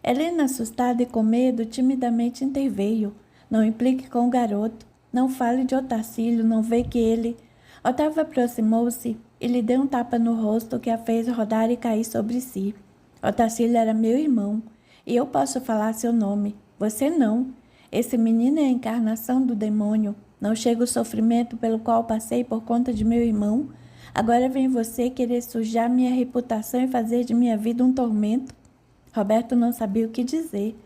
Helena, assustada e com medo, timidamente interveio. Não implique com o garoto. Não fale de Otacílio, não vê que ele... Otávio aproximou-se e lhe deu um tapa no rosto que a fez rodar e cair sobre si. Otacílio era meu irmão, e eu posso falar seu nome. Você não. Esse menino é a encarnação do demônio. Não chega o sofrimento pelo qual passei por conta de meu irmão. Agora vem você querer sujar minha reputação e fazer de minha vida um tormento. Roberto não sabia o que dizer.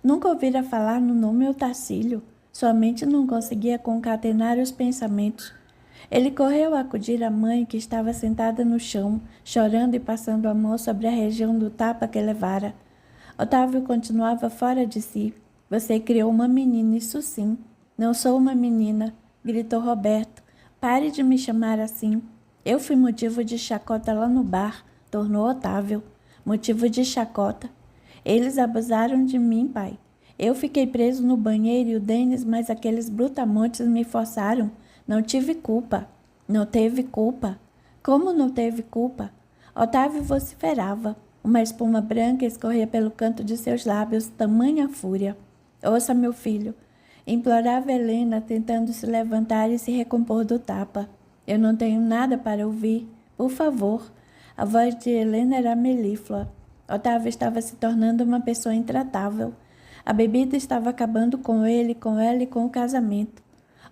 Nunca ouvira falar no nome Otacílio. Sua mente não conseguia concatenar os pensamentos. Ele correu a acudir a mãe, que estava sentada no chão, chorando e passando a mão sobre a região do tapa que levara. Otávio continuava fora de si. Você criou uma menina, isso sim. Não sou uma menina, gritou Roberto. Pare de me chamar assim. Eu fui motivo de chacota lá no bar, tornou Otávio. Motivo de chacota. Eles abusaram de mim, pai. Eu fiquei preso no banheiro e o Denis, mas aqueles brutamontes me forçaram. Não tive culpa. Não teve culpa. Como não teve culpa? Otávio vociferava. Uma espuma branca escorria pelo canto de seus lábios, tamanha fúria. Ouça, meu filho, implorava Helena, tentando se levantar e se recompor do tapa. Eu não tenho nada para ouvir. Por favor. A voz de Helena era melíflua. Otávio estava se tornando uma pessoa intratável. A bebida estava acabando com ele, com ela e com o casamento.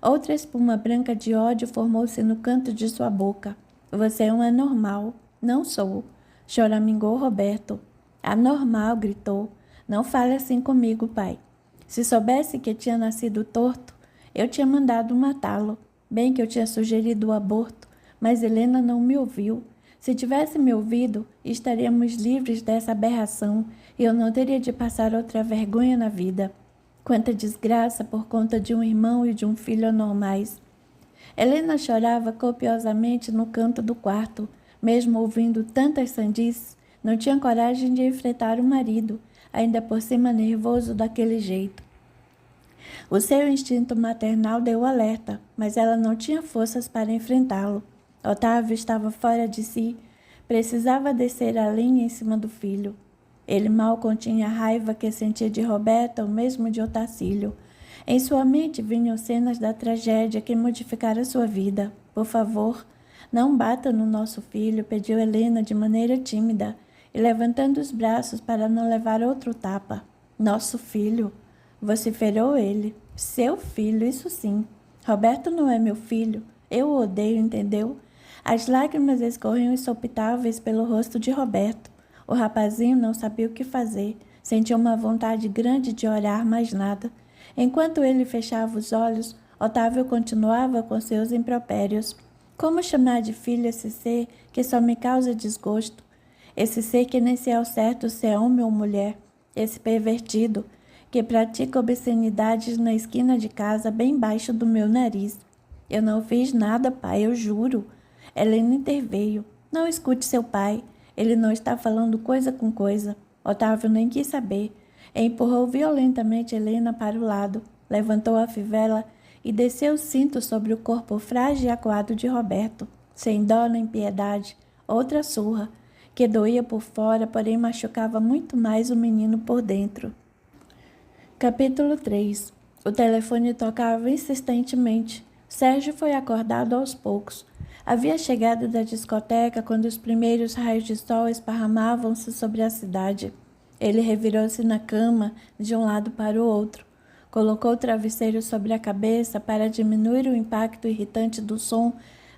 Outra espuma branca de ódio formou-se no canto de sua boca. Você é um anormal. Não sou. Choramingou Roberto. Anormal, gritou. Não fale assim comigo, pai. Se soubesse que tinha nascido torto, eu tinha mandado matá-lo. Bem que eu tinha sugerido o aborto, mas Helena não me ouviu. Se tivesse me ouvido, estaríamos livres dessa aberração e eu não teria de passar outra vergonha na vida. Quanta desgraça por conta de um irmão e de um filho anormais. Helena chorava copiosamente no canto do quarto, mesmo ouvindo tantas sandices, não tinha coragem de enfrentar o marido, ainda por cima nervoso daquele jeito. O seu instinto maternal deu alerta, mas ela não tinha forças para enfrentá-lo. Otávio estava fora de si, precisava descer a linha em cima do filho. Ele mal continha a raiva que sentia de Roberta ou mesmo de Otacílio. Em sua mente vinham cenas da tragédia que modificara sua vida. Por favor, não bata no nosso filho, pediu Helena de maneira tímida e levantando os braços para não levar outro tapa. Nosso filho, vociferou ele. Seu filho, isso sim. Roberto não é meu filho. Eu o odeio, entendeu? As lágrimas escorriam insopitáveis pelo rosto de Roberto. O rapazinho não sabia o que fazer. Sentia uma vontade grande de orar, mas nada. Enquanto ele fechava os olhos, Otávio continuava com seus impropérios. Como chamar de filho esse ser que só me causa desgosto? Esse ser que nem sei ao certo se é homem ou mulher. Esse pervertido que pratica obscenidades na esquina de casa, bem baixo do meu nariz. Eu não fiz nada, pai, eu juro. Helena interveio. Não escute seu pai. Ele não está falando coisa com coisa. Otávio nem quis saber. Empurrou violentamente Helena para o lado, levantou a fivela e desceu o cinto sobre o corpo frágil e acuado de Roberto, sem dó nem piedade. Outra surra, que doía por fora, porém machucava muito mais o menino por dentro. Capítulo 3. O telefone tocava insistentemente. Sérgio foi acordado aos poucos. Havia chegado da discoteca quando os primeiros raios de sol esparramavam-se sobre a cidade. Ele revirou-se na cama de um lado para o outro. Colocou o travesseiro sobre a cabeça para diminuir o impacto irritante do som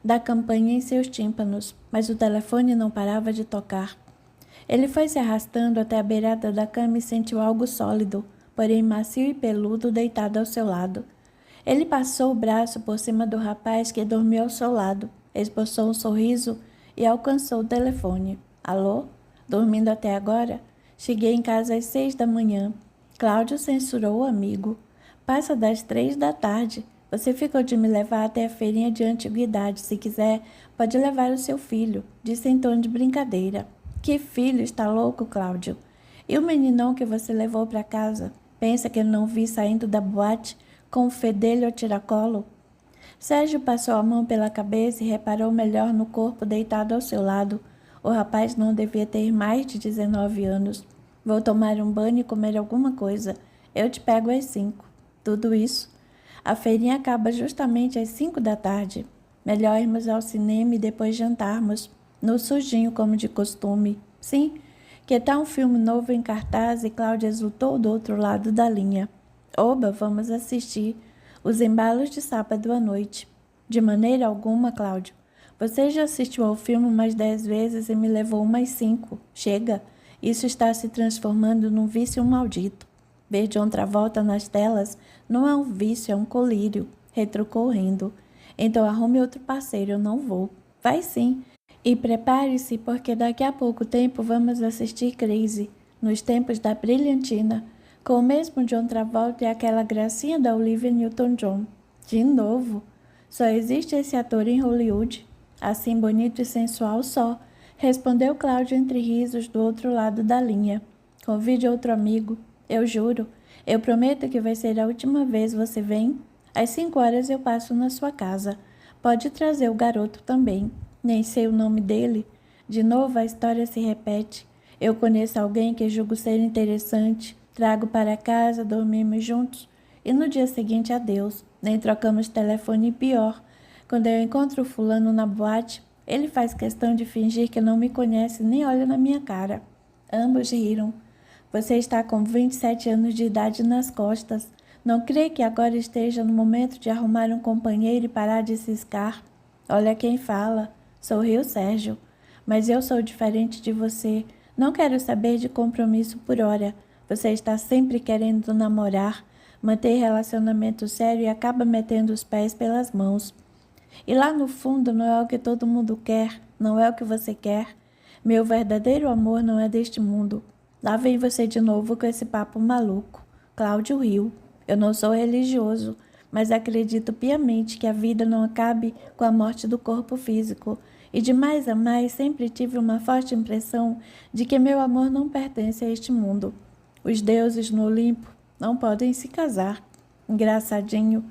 da campainha em seus tímpanos, mas o telefone não parava de tocar. Ele foi se arrastando até a beirada da cama e sentiu algo sólido, porém macio e peludo, deitado ao seu lado. Ele passou o braço por cima do rapaz que dormiu ao seu lado, esboçou um sorriso e alcançou o telefone. Alô? Dormindo até agora? Cheguei em casa às 6 da manhã. Cláudio censurou o amigo. Passa das 3 da tarde. Você ficou de me levar até a feirinha de antiguidade. Se quiser, pode levar o seu filho, disse em tom de brincadeira. Que filho? Está louco, Cláudio? E o meninão que você levou para casa? Pensa que eu não vi saindo da boate com o fedelho ao tiracolo? Sérgio passou a mão pela cabeça e reparou melhor no corpo deitado ao seu lado. O rapaz não devia ter mais de 19 anos. Vou tomar um banho e comer alguma coisa. Eu te pego às 5. Tudo isso. A feirinha acaba justamente às 5 da tarde. Melhor irmos ao cinema e depois jantarmos. No sujinho, como de costume. Sim, que tal um filme novo em cartaz? E Cláudia exultou do outro lado da linha. Oba, vamos assistir. Os embalos de sábado à noite. De maneira alguma, Cláudio. Você já assistiu ao filme umas 10 vezes e me levou umas 5. Chega. Isso está se transformando num vício maldito. Ver John Travolta nas telas não é um vício, é um colírio. Retrucou rindo. Então arrume outro parceiro, eu não vou. Vai sim. E prepare-se, porque daqui a pouco tempo vamos assistir Crazy, nos tempos da brilhantina, com o mesmo John Travolta e aquela gracinha da Olivia Newton-John. De novo? Só existe esse ator em Hollywood? Assim bonito e sensual só, respondeu Cláudio entre risos do outro lado da linha. Convide outro amigo. Eu juro. Eu prometo que vai ser a última vez você vem. Às 5 horas eu passo na sua casa. Pode trazer o garoto também. Nem sei o nome dele. De novo a história se repete. Eu conheço alguém que julgo ser interessante. Trago para casa, dormimos juntos. E no dia seguinte, adeus. Nem trocamos telefone. Pior. Quando eu encontro o fulano na boate, ele faz questão de fingir que não me conhece nem olha na minha cara. Ambos riram. Você está com 27 anos de idade nas costas. Não crê que agora esteja no momento de arrumar um companheiro e parar de ciscar? Olha quem fala. Sorriu Sérgio. Mas eu sou diferente de você. Não quero saber de compromisso por hora. Você está sempre querendo namorar, manter relacionamento sério e acaba metendo os pés pelas mãos. E lá no fundo não é o que todo mundo quer, não é o que você quer. Meu verdadeiro amor não é deste mundo. Lá vem você de novo com esse papo maluco. Cláudio riu. Eu não sou religioso, mas acredito piamente que a vida não acabe com a morte do corpo físico. E de mais a mais sempre tive uma forte impressão de que meu amor não pertence a este mundo. Os deuses no Olimpo não podem se casar. Engraçadinho.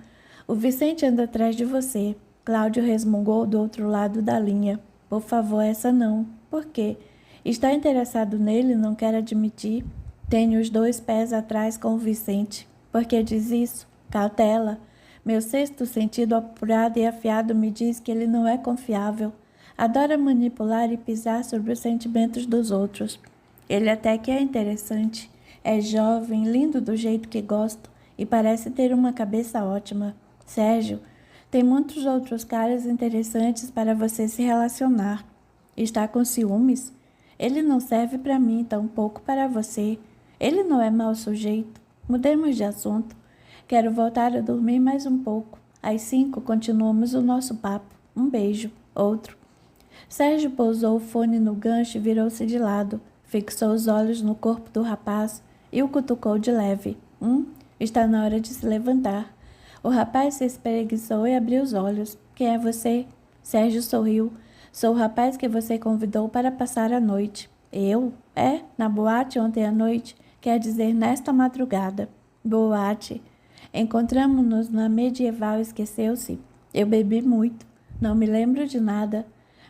O Vicente anda atrás de você. Cláudio resmungou do outro lado da linha. Por favor, essa não. Por quê? Está interessado nele, não quer admitir? Tenho os 2 pés atrás com o Vicente. Por que diz isso? Cautela. Meu sexto sentido apurado e afiado me diz que ele não é confiável. Adora manipular e pisar sobre os sentimentos dos outros. Ele até que é interessante. É jovem, lindo do jeito que gosto e parece ter uma cabeça ótima. Sérgio, tem muitos outros caras interessantes para você se relacionar. Está com ciúmes? Ele não serve para mim, tampouco para você. Ele não é mau sujeito. Mudemos de assunto. Quero voltar a dormir mais um pouco. Às 5 continuamos o nosso papo. Um beijo. Outro. Sérgio pousou o fone no gancho e virou-se de lado. Fixou os olhos no corpo do rapaz e o cutucou de leve. Está na hora de se levantar. O rapaz se espreguiçou e abriu os olhos. Quem é você? Sérgio sorriu. Sou o rapaz que você convidou para passar a noite. Eu? É, na boate ontem à noite. Quer dizer, nesta madrugada. Boate. Encontramo-nos na medieval, esqueceu-se? Eu bebi muito. Não me lembro de nada.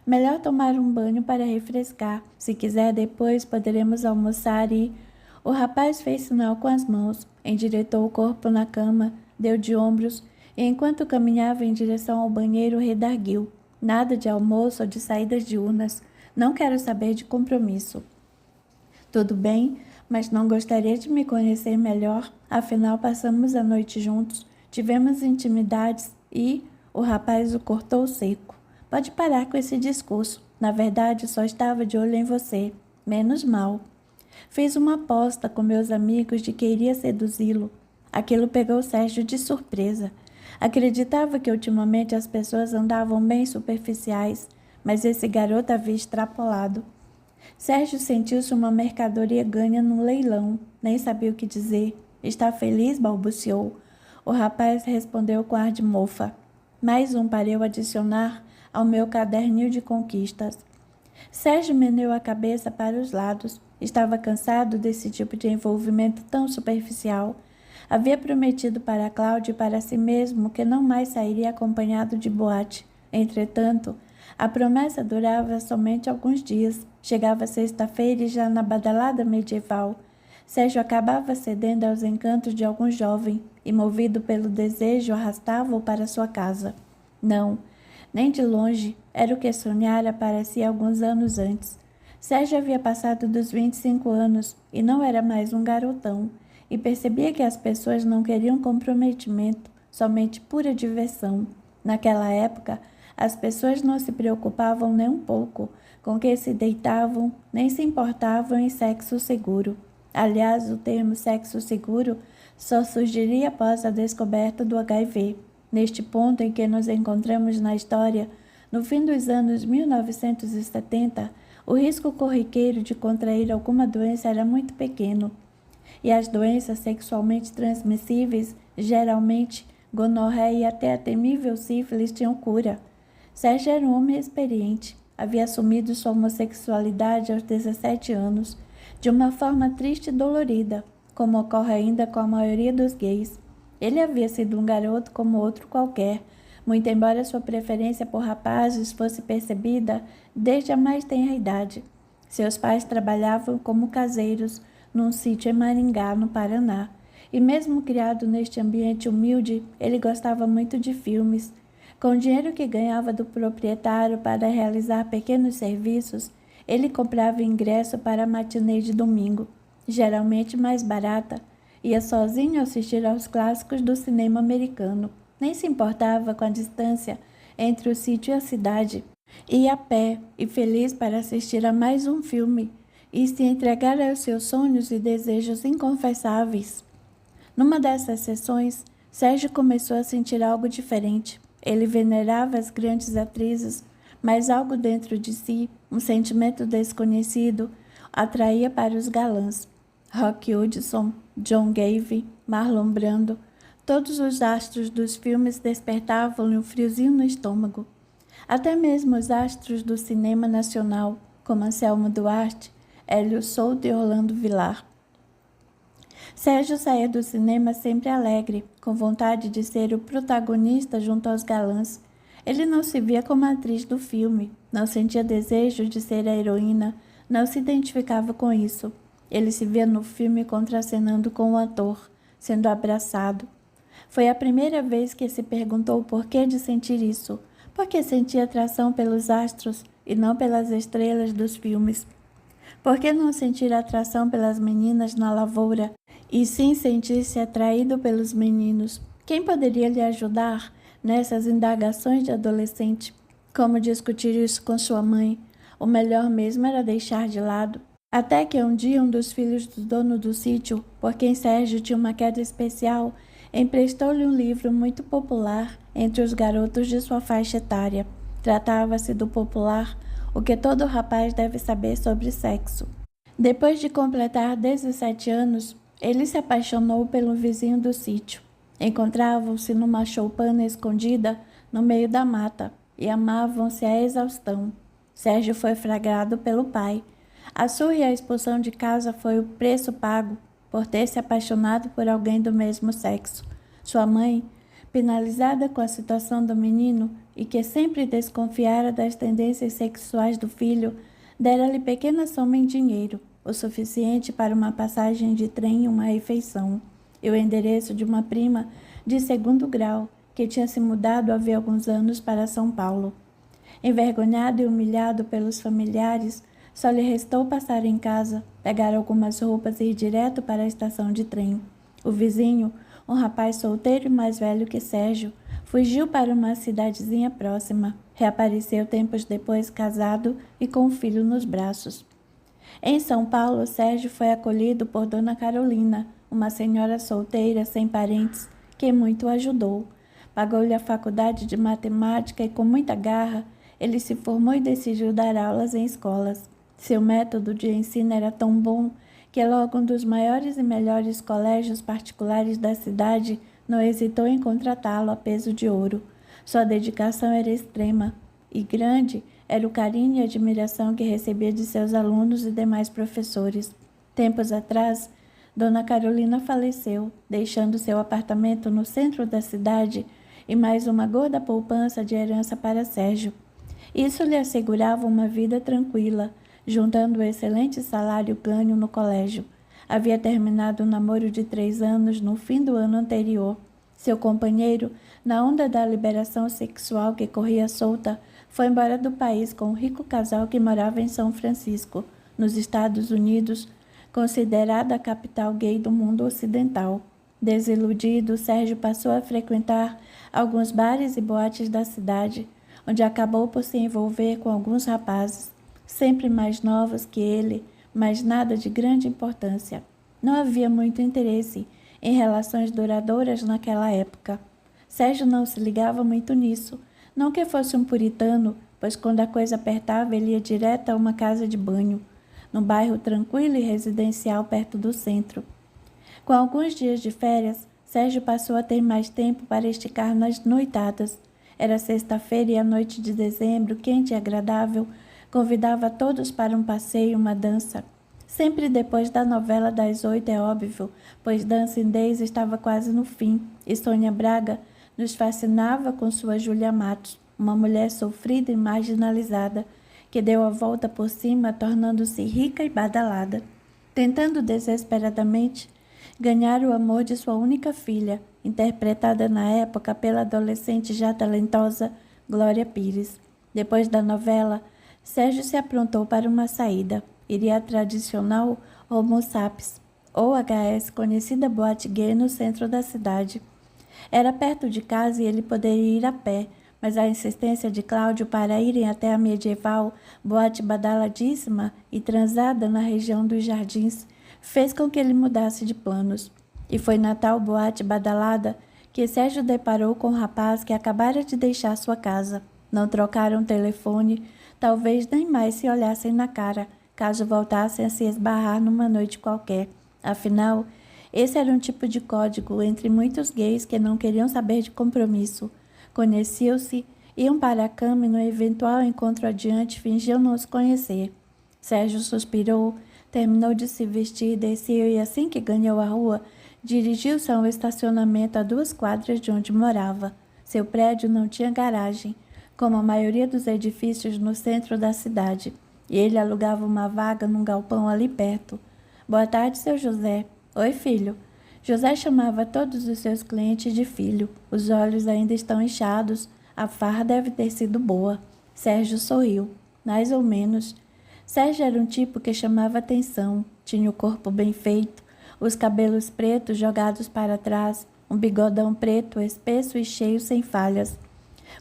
Melhor tomar um banho para refrescar. Se quiser, depois poderemos almoçar e... O rapaz fez sinal com as mãos, endireitou o corpo na cama, deu de ombros e, enquanto caminhava em direção ao banheiro, redarguiu. Nada de almoço ou de saídas diurnas. Não quero saber de compromisso. Tudo bem, mas não gostaria de me conhecer melhor? Afinal, passamos a noite juntos, tivemos intimidades e... O rapaz o cortou seco. Pode parar com esse discurso. Na verdade, só estava de olho em você. Menos mal. Fiz uma aposta com meus amigos de que iria seduzi-lo. Aquilo pegou Sérgio de surpresa. Acreditava que ultimamente as pessoas andavam bem superficiais, mas esse garoto havia extrapolado. Sérgio sentiu-se uma mercadoria ganha num leilão. Nem sabia o que dizer. Está feliz? Balbuciou. O rapaz respondeu com ar de mofa. Mais um para eu adicionar ao meu caderninho de conquistas. Sérgio meneou a cabeça para os lados. Estava cansado desse tipo de envolvimento tão superficial. Havia prometido para Cláudio e para si mesmo que não mais sairia acompanhado de boate. Entretanto, A promessa durava somente alguns dias. Chegava sexta-feira e já na badalada medieval, Sérgio acabava cedendo aos encantos de algum jovem e, movido pelo desejo, arrastava-o para sua casa. Não, nem de longe, era o que sonhara parecia alguns anos antes. Sérgio havia passado dos 25 anos e não era mais um garotão, e percebia que as pessoas não queriam comprometimento, somente pura diversão. Naquela época, as pessoas não se preocupavam nem um pouco com que se deitavam, nem se importavam em sexo seguro. Aliás, o termo sexo seguro só surgiria após a descoberta do HIV. Neste ponto em que nos encontramos na história, no fim dos anos 1970, o risco corriqueiro de contrair alguma doença era muito pequeno, e as doenças sexualmente transmissíveis, geralmente gonorreia e até a temível sífilis, tinham cura. Sérgio era um homem experiente, havia assumido sua homossexualidade aos 17 anos, de uma forma triste e dolorida, como ocorre ainda com a maioria dos gays. Ele havia sido um garoto como outro qualquer, muito embora sua preferência por rapazes fosse percebida desde a mais tenra idade. Seus pais trabalhavam como caseiros num sítio em Maringá, no Paraná, e mesmo criado neste ambiente humilde, ele gostava muito de filmes. Com o dinheiro que ganhava do proprietário para realizar pequenos serviços, ele comprava ingresso para a matinê de domingo, geralmente mais barata. Ia sozinho assistir aos clássicos do cinema americano. Nem se importava com a distância entre o sítio e a cidade. Ia a pé e feliz para assistir a mais um filme e se entregar aos seus sonhos e desejos inconfessáveis. Numa dessas sessões, Sérgio começou a sentir algo diferente. Ele venerava as grandes atrizes, mas algo dentro de si, um sentimento desconhecido, atraía para os galãs. Rock Hudson, John Gavin, Marlon Brando, todos os astros dos filmes despertavam-lhe um friozinho no estômago. Até mesmo os astros do cinema nacional, como Anselmo Duarte, Hélio Souto e Orlando Vilar. Sérgio saía do cinema sempre alegre, com vontade de ser o protagonista junto aos galãs. Ele não se via como a atriz do filme, não sentia desejo de ser a heroína, não se identificava com isso. Ele se via no filme contracenando com o ator, sendo abraçado. Foi a primeira vez que se perguntou o porquê de sentir isso, porque sentia atração pelos astros e não pelas estrelas dos filmes. Por que não sentir atração pelas meninas na lavoura e sim sentir-se atraído pelos meninos? Quem poderia lhe ajudar nessas indagações de adolescente? Como discutir isso com sua mãe? O melhor mesmo era deixar de lado. Até que um dia um dos filhos do dono do sítio, por quem Sérgio tinha uma queda especial, emprestou-lhe um livro muito popular entre os garotos de sua faixa etária. Tratava-se do popular O que todo rapaz deve saber sobre sexo. Depois de completar 17 anos, ele se apaixonou pelo vizinho do sítio. Encontravam-se numa choupana escondida no meio da mata e amavam-se à exaustão. Sérgio foi flagrado pelo pai. A surra e a expulsão de casa foi o preço pago por ter se apaixonado por alguém do mesmo sexo. Sua mãe, penalizada com a situação do menino e que sempre desconfiara das tendências sexuais do filho, dera-lhe pequena soma em dinheiro, o suficiente para uma passagem de trem e uma refeição, e o endereço de uma prima de segundo grau, que tinha se mudado havia alguns anos para São Paulo. Envergonhado e humilhado pelos familiares, só lhe restou passar em casa, pegar algumas roupas e ir direto para a estação de trem. O vizinho, um rapaz solteiro e mais velho que Sérgio, fugiu para uma cidadezinha próxima. Reapareceu tempos depois casado e com um filho nos braços. Em São Paulo, Sérgio foi acolhido por Dona Carolina, uma senhora solteira sem parentes, que muito o ajudou. Pagou-lhe a faculdade de matemática e, com muita garra, ele se formou e decidiu dar aulas em escolas. Seu método de ensino era tão bom que logo um dos maiores e melhores colégios particulares da cidade não hesitou em contratá-lo a peso de ouro. Sua dedicação era extrema e grande era o carinho e admiração que recebia de seus alunos e demais professores. Tempos atrás, Dona Carolina faleceu, deixando seu apartamento no centro da cidade e mais uma gorda poupança de herança para Sérgio. Isso lhe assegurava uma vida tranquila, juntando o excelente salário ganho no colégio. Havia terminado um namoro de 3 anos no fim do ano anterior. Seu companheiro, na onda da liberação sexual que corria solta, foi embora do país com um rico casal que morava em São Francisco, nos Estados Unidos, considerada a capital gay do mundo ocidental. Desiludido, Sérgio passou a frequentar alguns bares e boates da cidade, onde acabou por se envolver com alguns rapazes, sempre mais novos que ele, mas nada de grande importância. Não havia muito interesse em relações duradouras naquela época. Sérgio não se ligava muito nisso, não que fosse um puritano, pois quando a coisa apertava ele ia direto a uma casa de banho, num bairro tranquilo e residencial perto do centro. Com alguns dias de férias, Sérgio passou a ter mais tempo para esticar nas noitadas. Era sexta-feira e a noite de dezembro, quente e agradável, convidava todos para um passeio, uma dança. Sempre depois da novela das 8, é óbvio, pois Dancing Days estava quase no fim, e Sônia Braga nos fascinava com sua Júlia Matos, uma mulher sofrida e marginalizada, que deu a volta por cima, tornando-se rica e badalada, tentando desesperadamente ganhar o amor de sua única filha, interpretada na época pela adolescente já talentosa Glória Pires. Depois da novela, Sérgio se aprontou para uma saída. Iria à tradicional Homo Sapiens, ou HS, conhecida boate gay no centro da cidade. Era perto de casa e ele poderia ir a pé, mas a insistência de Cláudio para irem até a medieval, boate badaladíssima e transada na região dos Jardins, fez com que ele mudasse de planos. E foi na tal boate badalada que Sérgio deparou com um rapaz que acabara de deixar sua casa. Não trocaram telefone, talvez nem mais se olhassem na cara, caso voltassem a se esbarrar numa noite qualquer. Afinal, esse era um tipo de código entre muitos gays que não queriam saber de compromisso. Conheciam-se, iam para a cama e no eventual encontro adiante fingiam não os conhecer. Sérgio suspirou, terminou de se vestir, desceu e assim que ganhou a rua, dirigiu-se a um estacionamento a 2 quadras de onde morava. Seu prédio não tinha garagem, como a maioria dos edifícios no centro da cidade, e ele alugava uma vaga num galpão ali perto. Boa tarde, seu José. Oi, filho. José chamava todos os seus clientes de filho. Os olhos ainda estão inchados. A farra deve ter sido boa. Sérgio sorriu. Mais ou menos. Sérgio era um tipo que chamava atenção. Tinha o corpo bem feito, os cabelos pretos jogados para trás, um bigodão preto, espesso e cheio sem falhas.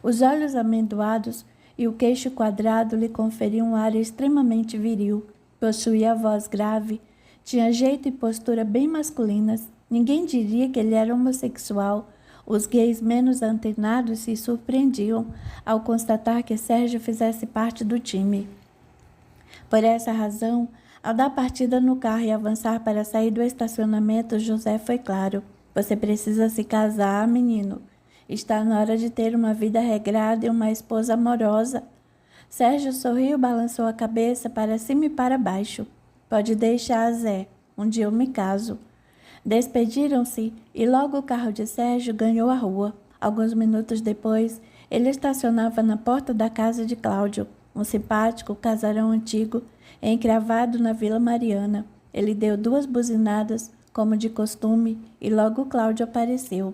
Os olhos amendoados e o queixo quadrado lhe conferiam um ar extremamente viril. Possuía a voz grave, tinha jeito e postura bem masculinas. Ninguém diria que ele era homossexual. Os gays menos antenados se surpreendiam ao constatar que Sérgio fizesse parte do time. Por essa razão, ao dar partida no carro e avançar para sair do estacionamento, José foi claro. Você precisa se casar, menino. Está na hora de ter uma vida regrada e uma esposa amorosa. Sérgio sorriu e balançou a cabeça para cima e para baixo. Pode deixar, Zé. Um dia eu me caso. Despediram-se e logo o carro de Sérgio ganhou a rua. Alguns minutos depois, ele estacionava na porta da casa de Cláudio, um simpático casarão antigo, encravado na Vila Mariana. Ele deu 2 buzinadas, como de costume, e logo Cláudio apareceu.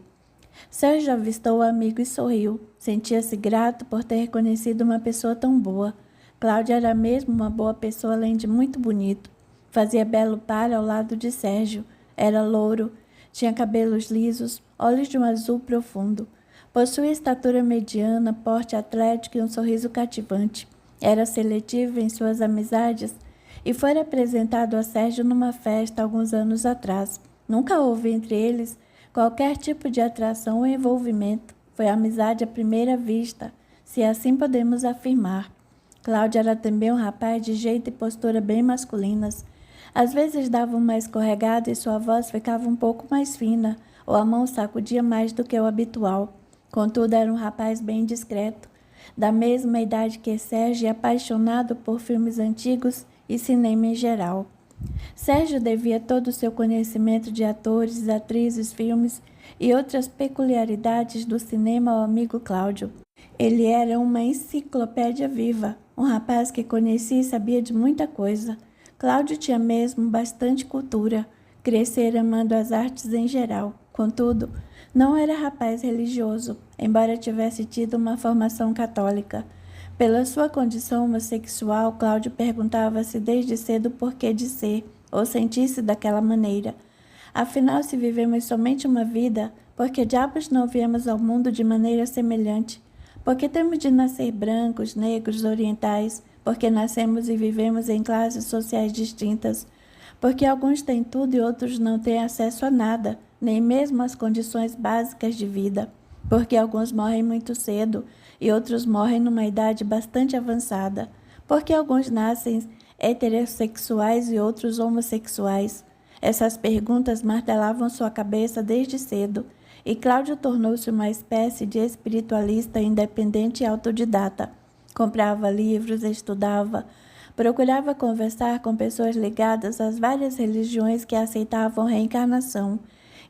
Sérgio avistou o amigo e sorriu. Sentia-se grato por ter conhecido uma pessoa tão boa. Cláudio era mesmo uma boa pessoa, além de muito bonito. Fazia belo par ao lado de Sérgio. Era louro, tinha cabelos lisos, olhos de um azul profundo. Possuía estatura mediana, porte atlético e um sorriso cativante. Era seletivo em suas amizades e foi apresentado a Sérgio numa festa alguns anos atrás. Nunca houve entre eles qualquer tipo de atração ou envolvimento. Foi amizade à primeira vista, se assim podemos afirmar. Cláudio era também um rapaz de jeito e postura bem masculinas. Às vezes dava uma escorregada e sua voz ficava um pouco mais fina, ou a mão sacudia mais do que o habitual. Contudo, era um rapaz bem discreto, da mesma idade que Sérgio e apaixonado por filmes antigos e cinema em geral. Sérgio devia todo o seu conhecimento de atores, atrizes, filmes e outras peculiaridades do cinema ao amigo Cláudio. Ele era uma enciclopédia viva, um rapaz que conhecia e sabia de muita coisa. Cláudio tinha mesmo bastante cultura, crescera amando as artes em geral. Contudo, não era rapaz religioso, embora tivesse tido uma formação católica. Pela sua condição homossexual, Cláudio perguntava-se desde cedo o porquê de ser, ou sentir-se daquela maneira. Afinal, se vivemos somente uma vida, por que diabos não viemos ao mundo de maneira semelhante? Porque temos de nascer brancos, negros, orientais, porque nascemos e vivemos em classes sociais distintas, porque alguns têm tudo e outros não têm acesso a nada, nem mesmo às condições básicas de vida, porque alguns morrem muito cedo e outros morrem numa idade bastante avançada, porque alguns nascem heterossexuais e outros homossexuais. Essas perguntas martelavam sua cabeça desde cedo, e Cláudio tornou-se uma espécie de espiritualista independente e autodidata. Comprava livros, estudava, procurava conversar com pessoas ligadas às várias religiões que aceitavam reencarnação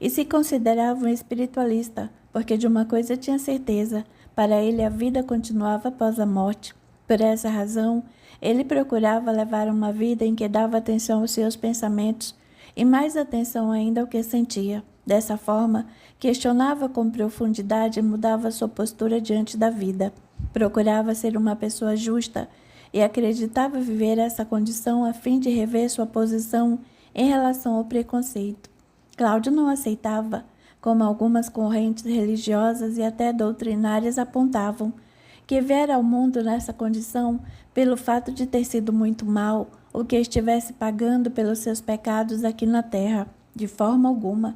e se considerava um espiritualista, porque de uma coisa tinha certeza, para ele a vida continuava após a morte. Por essa razão, ele procurava levar uma vida em que dava atenção aos seus pensamentos e mais atenção ainda ao que sentia. Dessa forma, questionava com profundidade e mudava sua postura diante da vida. Procurava ser uma pessoa justa e acreditava viver essa condição a fim de rever sua posição em relação ao preconceito. Cláudio não aceitava, como algumas correntes religiosas e até doutrinárias apontavam, que viera ao mundo nessa condição pelo fato de ter sido muito mal ou que estivesse pagando pelos seus pecados aqui na terra, de forma alguma.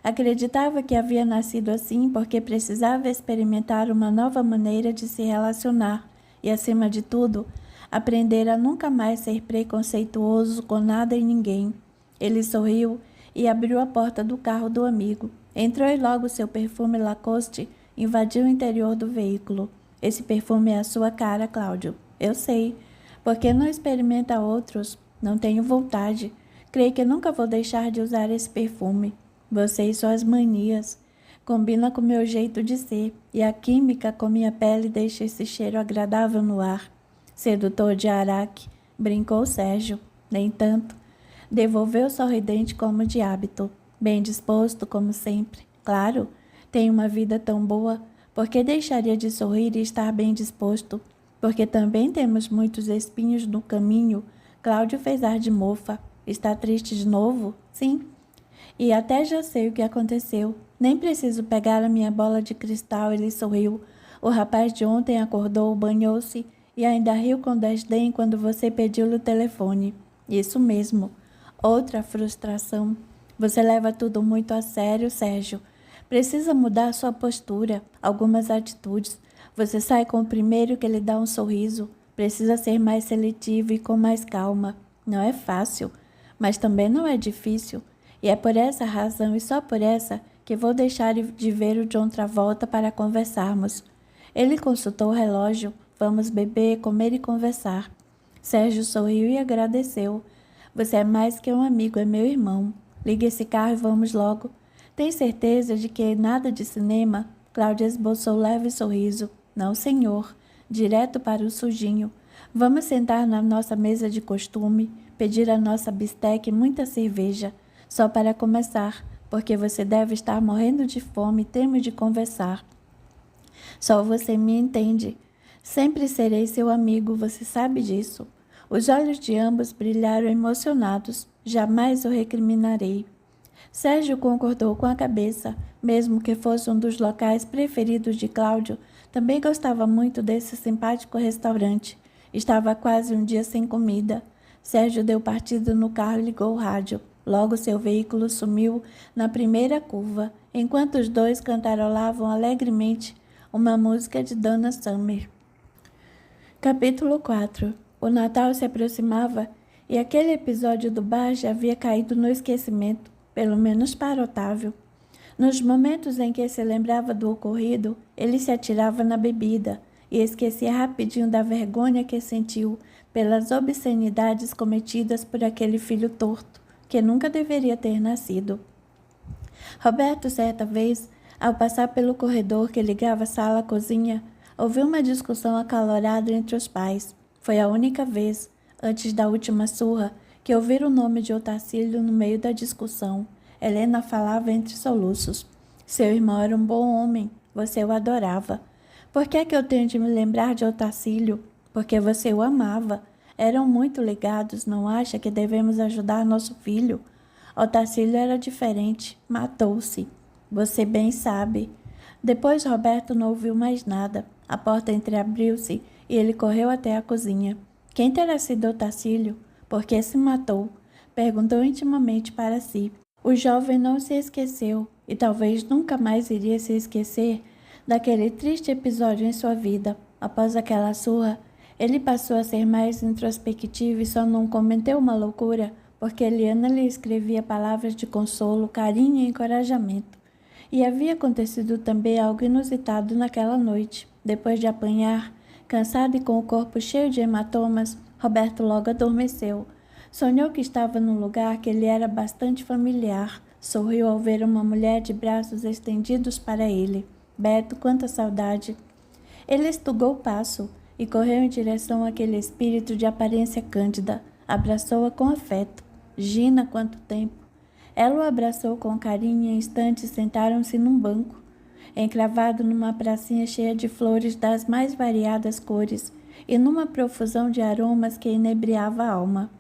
Acreditava que havia nascido assim porque precisava experimentar uma nova maneira de se relacionar e, acima de tudo, aprender a nunca mais ser preconceituoso com nada e ninguém. Ele sorriu e abriu a porta do carro do amigo. Entrou e logo seu perfume Lacoste invadiu o interior do veículo. Esse perfume é a sua cara, Cláudio. Eu sei. Por que não experimenta outros? Não tenho vontade. Creio que nunca vou deixar de usar esse perfume. Você e suas manias. Combina com meu jeito de ser, e a química com minha pele deixa esse cheiro agradável no ar. Sedutor de Araque, brincou Sérgio. Nem tanto. Devolveu sorridente como de hábito. Bem disposto, como sempre. Claro, tenho uma vida tão boa. Por que deixaria de sorrir e estar bem disposto? Porque também temos muitos espinhos no caminho. Cláudio fez ar de mofa. Está triste de novo? Sim. E até já sei o que aconteceu. Nem preciso pegar a minha bola de cristal, ele sorriu. O rapaz de ontem acordou, banhou-se e ainda riu com desdém quando você pediu-lhe o telefone. Isso mesmo. Outra frustração. Você leva tudo muito a sério, Sérgio. Precisa mudar sua postura, algumas atitudes. Você sai com o primeiro que lhe dá um sorriso. Precisa ser mais seletivo e com mais calma. Não é fácil, mas também não é difícil. E é por essa razão e só por essa que vou deixar de ver o John Travolta para conversarmos. Ele consultou o relógio. Vamos beber, comer e conversar. Sérgio sorriu e agradeceu. Você é mais que um amigo, é meu irmão. Ligue esse carro e vamos logo. Tem certeza de que nada de cinema? Cláudia esboçou leve sorriso. Não, senhor. Direto para o sujinho. Vamos sentar na nossa mesa de costume, pedir a nossa bisteca e muita cerveja. Só para começar, porque você deve estar morrendo de fome e temos de conversar. Só você me entende. Sempre serei seu amigo, você sabe disso. Os olhos de ambos brilharam emocionados. Jamais o recriminarei. Sérgio concordou com a cabeça, mesmo que fosse um dos locais preferidos de Cláudio. Também gostava muito desse simpático restaurante. Estava quase um dia sem comida. Sérgio deu partida no carro e ligou o rádio. Logo seu veículo sumiu na primeira curva, enquanto os dois cantarolavam alegremente uma música de Donna Summer. Capítulo 4. O Natal se aproximava e aquele episódio do bar já havia caído no esquecimento, pelo menos para Otávio. Nos momentos em que se lembrava do ocorrido, ele se atirava na bebida e esquecia rapidinho da vergonha que sentiu pelas obscenidades cometidas por aquele filho torto, que nunca deveria ter nascido. Roberto, certa vez, ao passar pelo corredor que ligava a sala à cozinha, Houve uma discussão acalorada entre os pais. Foi a única vez, antes da última surra, que ouviram o nome de Otacílio no meio da discussão. Helena falava entre soluços. Seu irmão era um bom homem. Você o adorava. Por que é que eu tenho de me lembrar de Otacílio? Porque você o amava. Eram muito ligados, não acha que devemos ajudar nosso filho? Otacílio era diferente. Matou-se. Você bem sabe. Depois Roberto não ouviu mais nada. A porta entreabriu-se e ele correu até a cozinha. Quem terá sido Otacílio? Por que se matou? Perguntou intimamente para si. O jovem não se esqueceu, e talvez nunca mais iria se esquecer, daquele triste episódio em sua vida. Após aquela surra, ele passou a ser mais introspectivo e só não cometeu uma loucura, porque Eliana lhe escrevia palavras de consolo, carinho e encorajamento. E havia acontecido também algo inusitado naquela noite. Depois de apanhar, cansado e com o corpo cheio de hematomas, Roberto logo adormeceu. Sonhou que estava num lugar que lhe era bastante familiar. Sorriu ao ver uma mulher de braços estendidos para ele. Beto, quanta saudade! Ele estugou o passo e correu em direção àquele espírito de aparência cândida. Abraçou-a com afeto. Gina, quanto tempo! Ela o abraçou com carinho e em instantes sentaram-se num banco, encravado numa pracinha cheia de flores das mais variadas cores e numa profusão de aromas que inebriava a alma.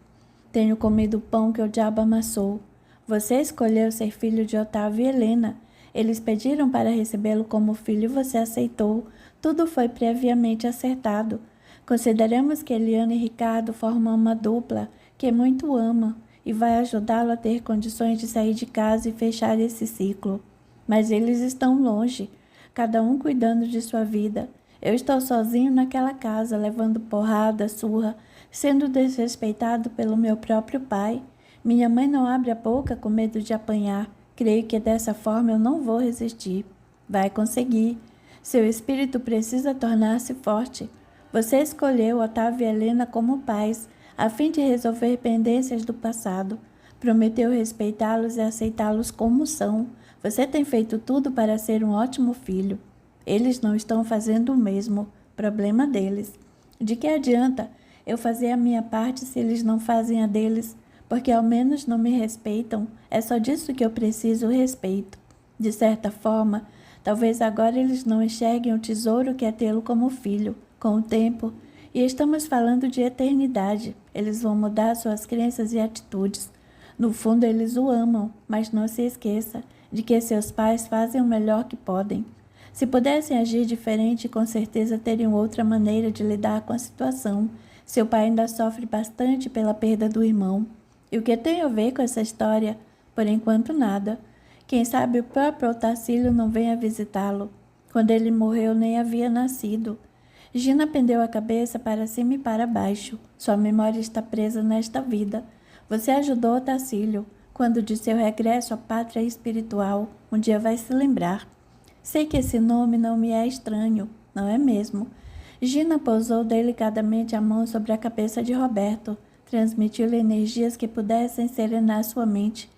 Tenho comido o pão que o diabo amassou. Você escolheu ser filho de Otávio e Helena. Eles pediram para recebê-lo como filho e você aceitou. Tudo foi previamente acertado. Consideramos que Eliana e Ricardo formam uma dupla que muito ama e vai ajudá-lo a ter condições de sair de casa e fechar esse ciclo. Mas eles estão longe, cada um cuidando de sua vida. Eu estou sozinho naquela casa, levando porrada, surra, sendo desrespeitado pelo meu próprio pai. Minha mãe não abre a boca com medo de apanhar. Creio que dessa forma eu não vou resistir. Vai conseguir. Seu espírito precisa tornar-se forte. Você escolheu Otávio e Helena como pais, a fim de resolver pendências do passado. Prometeu respeitá-los e aceitá-los como são. Você tem feito tudo para ser um ótimo filho. Eles não estão fazendo o mesmo. Problema deles. De que adianta eu fazer a minha parte se eles não fazem a deles? Porque ao menos não me respeitam. É só disso que eu preciso, respeito. De certa forma, talvez agora eles não enxerguem o tesouro que é tê-lo como filho. Com o tempo, e estamos falando de eternidade, eles vão mudar suas crenças e atitudes. No fundo, eles o amam, mas não se esqueça de que seus pais fazem o melhor que podem. Se pudessem agir diferente, com certeza teriam outra maneira de lidar com a situação. Seu pai ainda sofre bastante pela perda do irmão. E o que tem a ver com essa história? Por enquanto, nada. Quem sabe o próprio Otacílio não venha visitá-lo. Quando ele morreu, nem havia nascido. Gina pendeu a cabeça para cima e para baixo. Sua memória está presa nesta vida. Você ajudou Otacílio. Quando de seu regresso à pátria espiritual, um dia vai se lembrar. Sei que esse nome não me é estranho, não é mesmo? Gina pousou delicadamente a mão sobre a cabeça de Roberto. Transmitiu-lhe energias que pudessem serenar sua mente.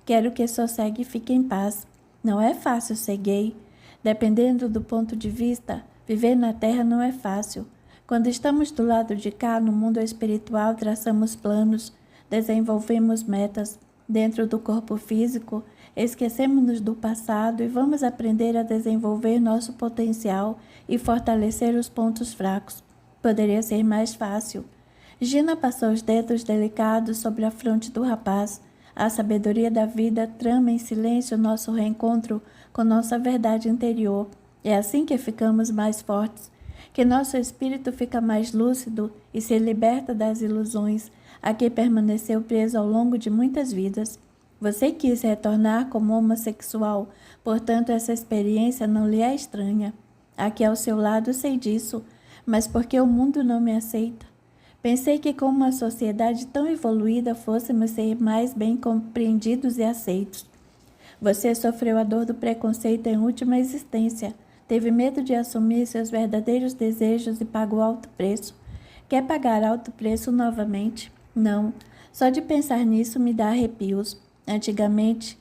Quero que sossegue e fique em paz. Não é fácil ser gay. Dependendo do ponto de vista, viver na Terra não é fácil. Quando estamos do lado de cá, no mundo espiritual, traçamos planos, desenvolvemos metas. Dentro do corpo físico, esquecemos-nos do passado e vamos aprender a desenvolver nosso potencial e fortalecer os pontos fracos. Poderia ser mais fácil. Gina passou os dedos delicados sobre a fronte do rapaz. A sabedoria da vida trama em silêncio nosso reencontro com nossa verdade interior. É assim que ficamos mais fortes, que nosso espírito fica mais lúcido e se liberta das ilusões a que permaneceu preso ao longo de muitas vidas. Você quis retornar como homossexual, portanto essa experiência não lhe é estranha. Aqui ao seu lado sei disso, mas porque o mundo não me aceita? Pensei que com uma sociedade tão evoluída fôssemos ser mais bem compreendidos e aceitos. Você sofreu a dor do preconceito em última existência, teve medo de assumir seus verdadeiros desejos e pagou alto preço. Quer pagar alto preço novamente? Não, só de pensar nisso me dá arrepios. Antigamente,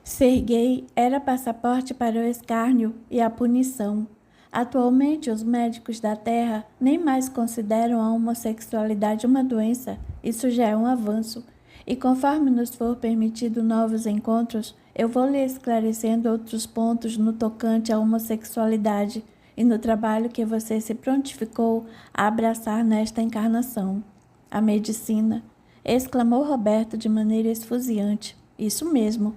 ser gay era passaporte para o escárnio e a punição. Atualmente, os médicos da Terra nem mais consideram a homossexualidade uma doença. Isso já é um avanço. E conforme nos for permitido novos encontros, eu vou lhe esclarecendo outros pontos no tocante à homossexualidade e no trabalho que você se prontificou a abraçar nesta encarnação. A medicina, exclamou Roberto de maneira esfuziante. Isso mesmo.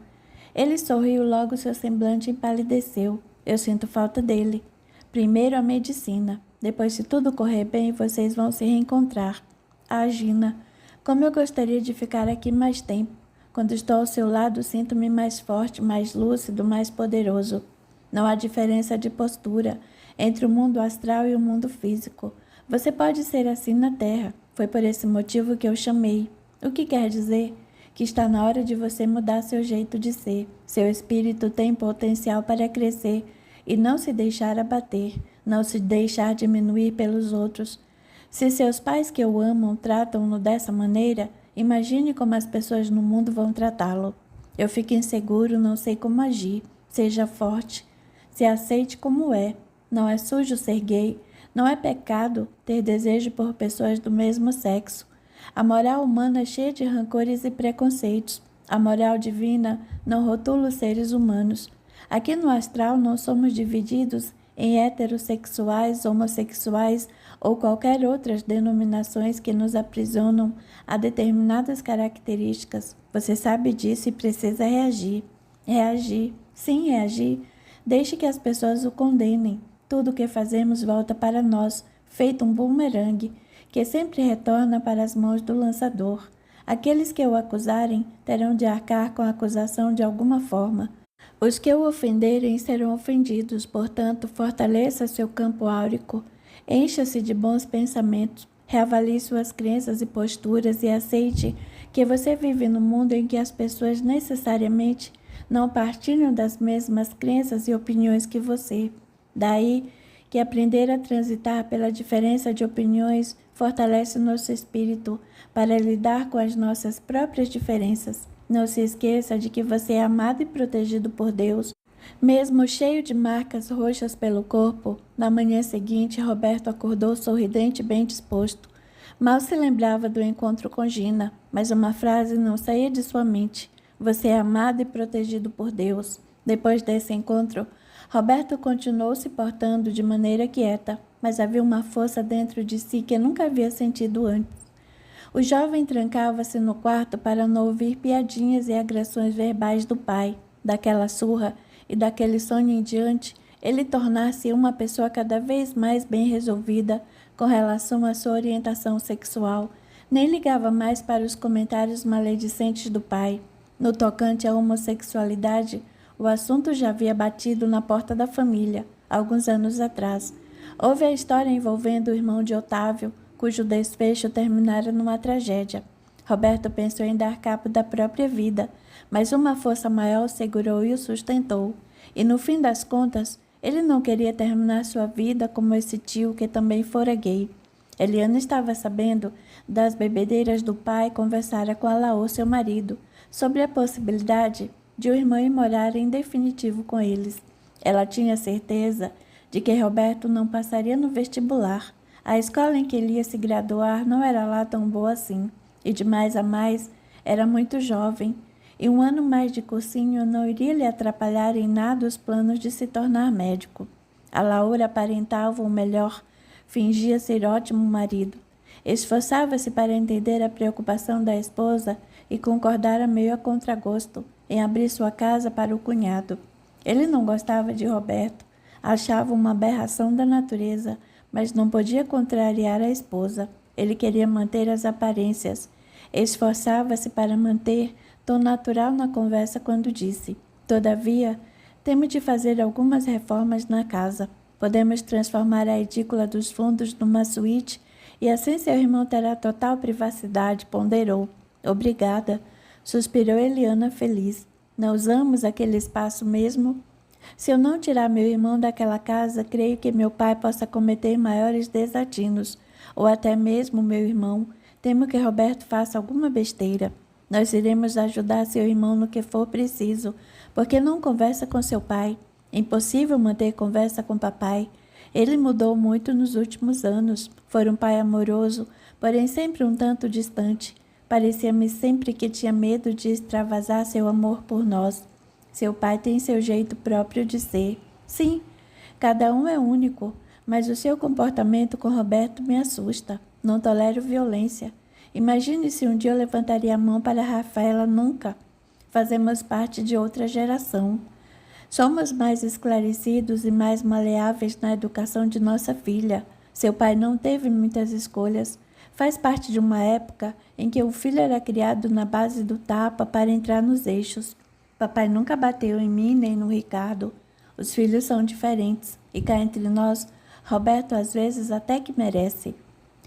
Ele sorriu, logo seu semblante empalideceu. Eu sinto falta dele. Primeiro a medicina. Depois, se tudo correr bem, vocês vão se reencontrar. Ah, Gina, como eu gostaria de ficar aqui mais tempo. Quando estou ao seu lado, sinto-me mais forte, mais lúcido, mais poderoso. Não há diferença de postura entre o mundo astral e o mundo físico. Você pode ser assim na Terra. Foi por esse motivo que eu chamei. O que quer dizer? Que está na hora de você mudar seu jeito de ser. Seu espírito tem potencial para crescer e não se deixar abater, não se deixar diminuir pelos outros. Se seus pais que o amam tratam-no dessa maneira, imagine como as pessoas no mundo vão tratá-lo. Eu fico inseguro, não sei como agir. Seja forte. Se aceite como é. Não é sujo ser gay. Não é pecado ter desejo por pessoas do mesmo sexo. A moral humana é cheia de rancores e preconceitos. A moral divina não rotula os seres humanos. Aqui no astral não somos divididos em heterossexuais, homossexuais ou qualquer outras denominações que nos aprisionam a determinadas características. Você sabe disso e precisa reagir. Reagir. Sim, reagir. Deixe que as pessoas o condenem. Tudo o que fazemos volta para nós, feito um bumerangue, que sempre retorna para as mãos do lançador. Aqueles que o acusarem terão de arcar com a acusação de alguma forma. Os que o ofenderem serão ofendidos, portanto, fortaleça seu campo áurico, encha-se de bons pensamentos, reavalie suas crenças e posturas e aceite que você vive num mundo em que as pessoas necessariamente não partilham das mesmas crenças e opiniões que você. Daí que aprender a transitar pela diferença de opiniões fortalece nosso espírito para lidar com as nossas próprias diferenças. Não se esqueça de que você é amado e protegido por Deus. Mesmo cheio de marcas roxas pelo corpo, na manhã seguinte, Roberto acordou sorridente e bem disposto. Mal se lembrava do encontro com Gina, mas uma frase não saía de sua mente. Você é amado e protegido por Deus. Depois desse encontro, Roberto continuou se portando de maneira quieta, mas havia uma força dentro de si que nunca havia sentido antes. O jovem trancava-se no quarto para não ouvir piadinhas e agressões verbais do pai. Daquela surra e daquele sonho em diante, ele tornar-se uma pessoa cada vez mais bem resolvida com relação à sua orientação sexual. Nem ligava mais para os comentários maledicentes do pai. No tocante à homossexualidade, o assunto já havia batido na porta da família, alguns anos atrás. Houve a história envolvendo o irmão de Otávio, cujo desfecho terminara numa tragédia. Roberto pensou em dar cabo da própria vida, mas uma força maior o segurou e o sustentou. E no fim das contas, ele não queria terminar sua vida como esse tio que também fora gay. Eliana estava sabendo das bebedeiras do pai e conversara com Alaô, seu marido, sobre a possibilidade de o irmão ir morar em definitivo com eles. Ela tinha certeza de que Roberto não passaria no vestibular. A escola em que ele ia se graduar não era lá tão boa assim, e de mais a mais era muito jovem, e um ano mais de cursinho não iria lhe atrapalhar em nada os planos de se tornar médico. A Laura aparentava o melhor, fingia ser ótimo marido. Esforçava-se para entender a preocupação da esposa e concordara meio a contragosto em abrir sua casa para o cunhado. Ele não gostava de Roberto, achava uma aberração da natureza, mas não podia contrariar a esposa. Ele queria manter as aparências. Esforçava-se para manter tom natural na conversa quando disse: "Todavia, temo de fazer algumas reformas na casa. Podemos transformar a edícula dos fundos numa suíte e assim seu irmão terá total privacidade", ponderou. "Obrigada", suspirou Eliana feliz. "Não usamos aquele espaço mesmo? Se eu não tirar meu irmão daquela casa, creio que meu pai possa cometer maiores desatinos, ou até mesmo meu irmão. Temo que Roberto faça alguma besteira. Nós iremos ajudar seu irmão no que for preciso, porque não conversa com seu pai. Impossível manter conversa com papai. Ele mudou muito nos últimos anos. Foi um pai amoroso, porém sempre um tanto distante. Parecia-me sempre que tinha medo de extravasar seu amor por nós. Seu pai tem seu jeito próprio de ser. Sim, cada um é único, mas o seu comportamento com Roberto me assusta. Não tolero violência. Imagine se um dia eu levantaria a mão para Rafaela. Nunca. Fazemos parte de outra geração. Somos mais esclarecidos e mais maleáveis na educação de nossa filha. Seu pai não teve muitas escolhas. Faz parte de uma época em que o filho era criado na base do tapa para entrar nos eixos. Papai nunca bateu em mim nem no Ricardo. Os filhos são diferentes e cá entre nós, Roberto às vezes até que merece.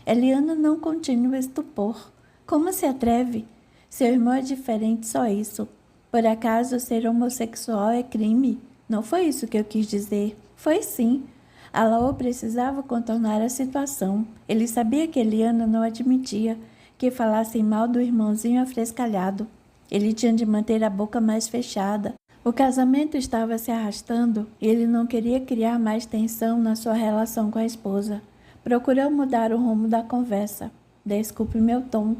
Eliana não continha o estupor. Como se atreve? Seu irmão é diferente, só isso. Por acaso ser homossexual é crime? Não foi isso que eu quis dizer. Foi sim. Alaô precisava contornar a situação. Ele sabia que Eliana não admitia que falassem mal do irmãozinho afrescalhado. Ele tinha de manter a boca mais fechada. O casamento estava se arrastando e ele não queria criar mais tensão na sua relação com a esposa. Procurou mudar o rumo da conversa. Desculpe meu tom.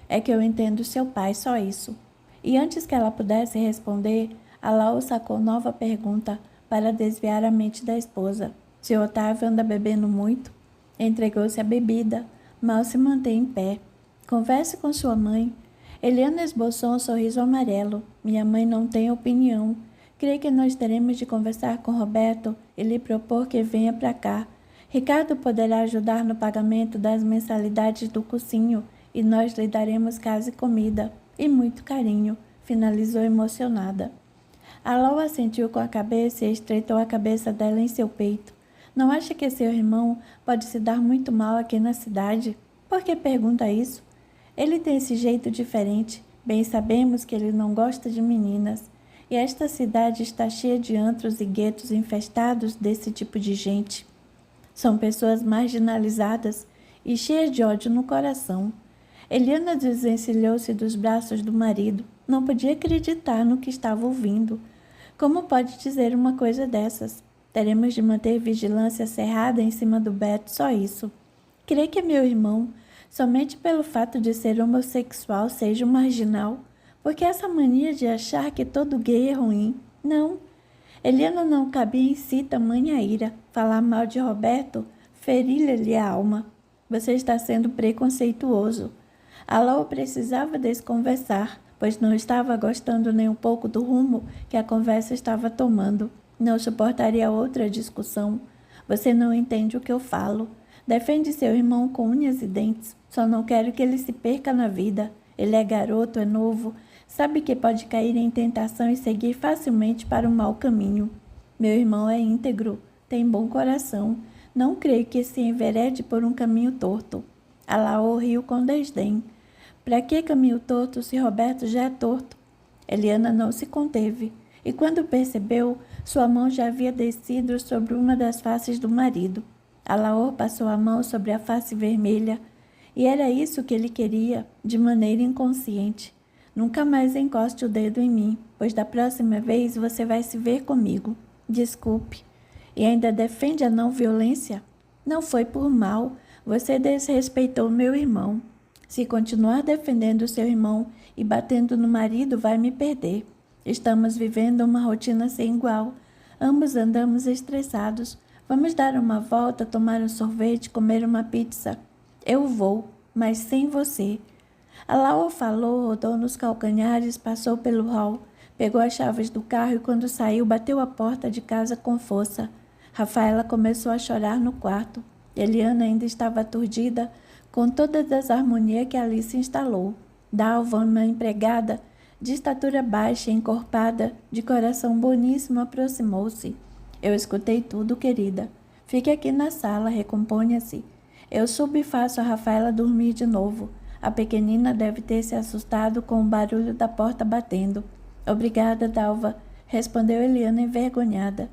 É que eu entendo seu pai, só isso. E antes que ela pudesse responder, Alaô sacou nova pergunta para desviar a mente da esposa. Seu Otávio anda bebendo muito? Entregou-se à bebida. Mal se mantém em pé. Converse com sua mãe. Eliana esboçou um sorriso amarelo. Minha mãe não tem opinião. Creio que nós teremos de conversar com Roberto e lhe propor que venha para cá. Ricardo poderá ajudar no pagamento das mensalidades do cursinho e nós lhe daremos casa e comida. E muito carinho, finalizou emocionada. Alaô assentiu com a cabeça e estreitou a cabeça dela em seu peito. Não acha que seu irmão pode se dar muito mal aqui na cidade? Por que pergunta isso? Ele tem esse jeito diferente. Bem sabemos que ele não gosta de meninas. E esta cidade está cheia de antros e guetos infestados desse tipo de gente. São pessoas marginalizadas e cheias de ódio no coração. Eliana desvencilhou-se dos braços do marido. Não podia acreditar no que estava ouvindo. Como pode dizer uma coisa dessas? Teremos de manter vigilância cerrada em cima do Beto, só isso. Creio que meu irmão, somente pelo fato de ser homossexual, seja um marginal. Porque essa mania de achar que todo gay é ruim. Não. Eliana não cabia em si tamanha ira. Falar mal de Roberto ferir-lhe a alma. Você está sendo preconceituoso. Alaô precisava desconversar, pois não estava gostando nem um pouco do rumo que a conversa estava tomando. Não suportaria outra discussão. Você não entende o que eu falo. Defende seu irmão com unhas e dentes. Só não quero que ele se perca na vida. Ele é garoto, é novo. Sabe que pode cair em tentação e seguir facilmente para o mau caminho. Meu irmão é íntegro, tem bom coração. Não creio que se enverede por um caminho torto. Alaô riu com desdém. Para que caminho torto se Roberto já é torto? Eliana não se conteve, e quando percebeu, sua mão já havia descido sobre uma das faces do marido. Alaô passou a mão sobre a face vermelha, e era isso que ele queria, de maneira inconsciente. Nunca mais encoste o dedo em mim, pois da próxima vez você vai se ver comigo. Desculpe. E ainda defende a não violência? Não foi por mal. Você desrespeitou meu irmão. Se continuar defendendo seu irmão e batendo no marido, vai me perder. Estamos vivendo uma rotina sem igual. Ambos andamos estressados. Vamos dar uma volta, tomar um sorvete, comer uma pizza. Eu vou, mas sem você. Alaô falou, rodou nos calcanhares, passou pelo hall, pegou as chaves do carro e quando saiu, bateu a porta de casa com força. Rafaela começou a chorar no quarto. Eliana ainda estava aturdida com toda a desarmonia que ali se instalou. Dalva, uma empregada, de estatura baixa e encorpada, de coração boníssimo, aproximou-se. Eu escutei tudo, querida. Fique aqui na sala, recomponha-se. Eu subo e faço a Rafaela dormir de novo. A pequenina deve ter se assustado com o barulho da porta batendo. Obrigada, Dalva, respondeu Eliana envergonhada.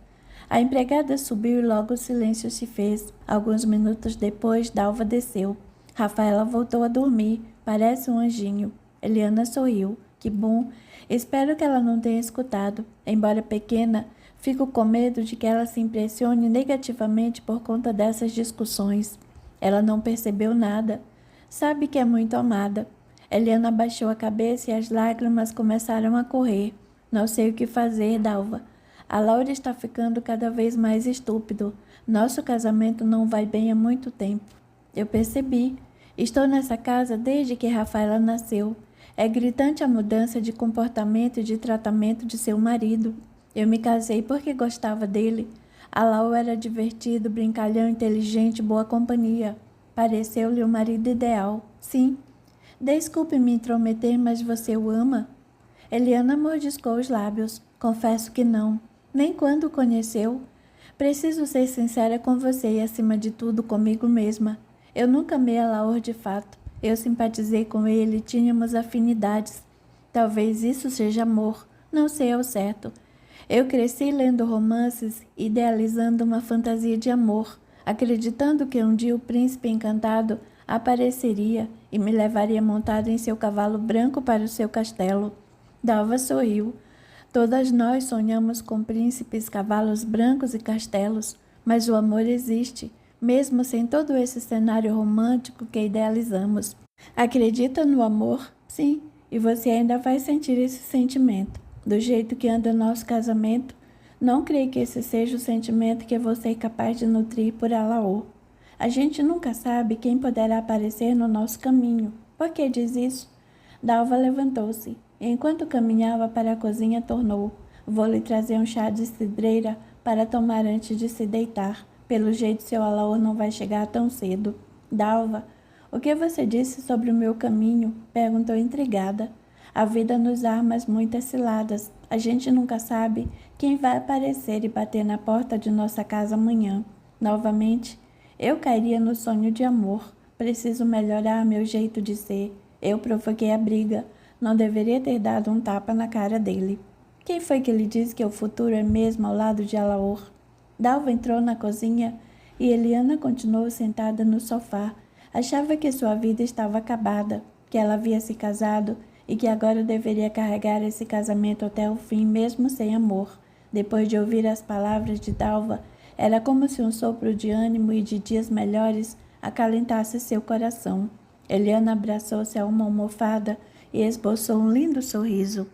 A empregada subiu e logo o silêncio se fez. Alguns minutos depois, Dalva desceu. Rafaela voltou a dormir. Parece um anjinho. Eliana sorriu. Que bom. Espero que ela não tenha escutado. Embora pequena, Fico com medo de que ela se impressione negativamente por conta dessas discussões. Ela não percebeu nada. Sabe que é muito amada. Eliana abaixou a cabeça e as lágrimas começaram a correr. Não sei o que fazer, Dalva. A Laura está ficando cada vez mais estúpido. Nosso casamento não vai bem há muito tempo. Eu percebi. Estou nessa casa desde que Rafaela nasceu. É gritante a mudança de comportamento e de tratamento de seu marido. Eu me casei porque gostava dele. A Laura era divertido, brincalhão, inteligente, boa companhia. Pareceu-lhe o marido ideal. Sim. Desculpe me intrometer, mas você o ama? Eliana mordiscou os lábios. Confesso que não. Nem quando o conheceu. Preciso ser sincera com você e, acima de tudo, comigo mesma. Eu nunca amei a Laura de fato. Eu simpatizei com ele e tínhamos afinidades. Talvez isso seja amor. Não sei ao certo. Eu cresci lendo romances, idealizando uma fantasia de amor, acreditando que um dia o príncipe encantado apareceria e me levaria montado em seu cavalo branco para o seu castelo. Dalva sorriu. Todas nós sonhamos com príncipes, cavalos brancos e castelos, mas o amor existe, mesmo sem todo esse cenário romântico que idealizamos. Acredita no amor? Sim, e você ainda vai sentir esse sentimento. Do jeito que anda nosso casamento, não creio que esse seja o sentimento que você é capaz de nutrir por Alaor. A gente nunca sabe quem poderá aparecer no nosso caminho. Por que diz isso? Dalva levantou-se. Enquanto caminhava para a cozinha, tornou. Vou lhe trazer um chá de cidreira para tomar antes de se deitar. Pelo jeito, seu Alaor não vai chegar tão cedo. Dalva, o que você disse sobre o meu caminho? Perguntou intrigada. A vida nos arma muitas ciladas. A gente nunca sabe quem vai aparecer e bater na porta de nossa casa amanhã. Novamente, eu cairia no sonho de amor. Preciso melhorar meu jeito de ser. Eu provoquei a briga. Não deveria ter dado um tapa na cara dele. Quem foi que lhe disse que o futuro é mesmo ao lado de Alaor? Dalva entrou na cozinha e Eliana continuou sentada no sofá. Achava que sua vida estava acabada, que ela havia se casado e que agora deveria carregar esse casamento até o fim, mesmo sem amor. Depois de ouvir as palavras de Dalva, era como se um sopro de ânimo e de dias melhores acalentasse seu coração. Eliana abraçou-se a uma almofada e esboçou um lindo sorriso.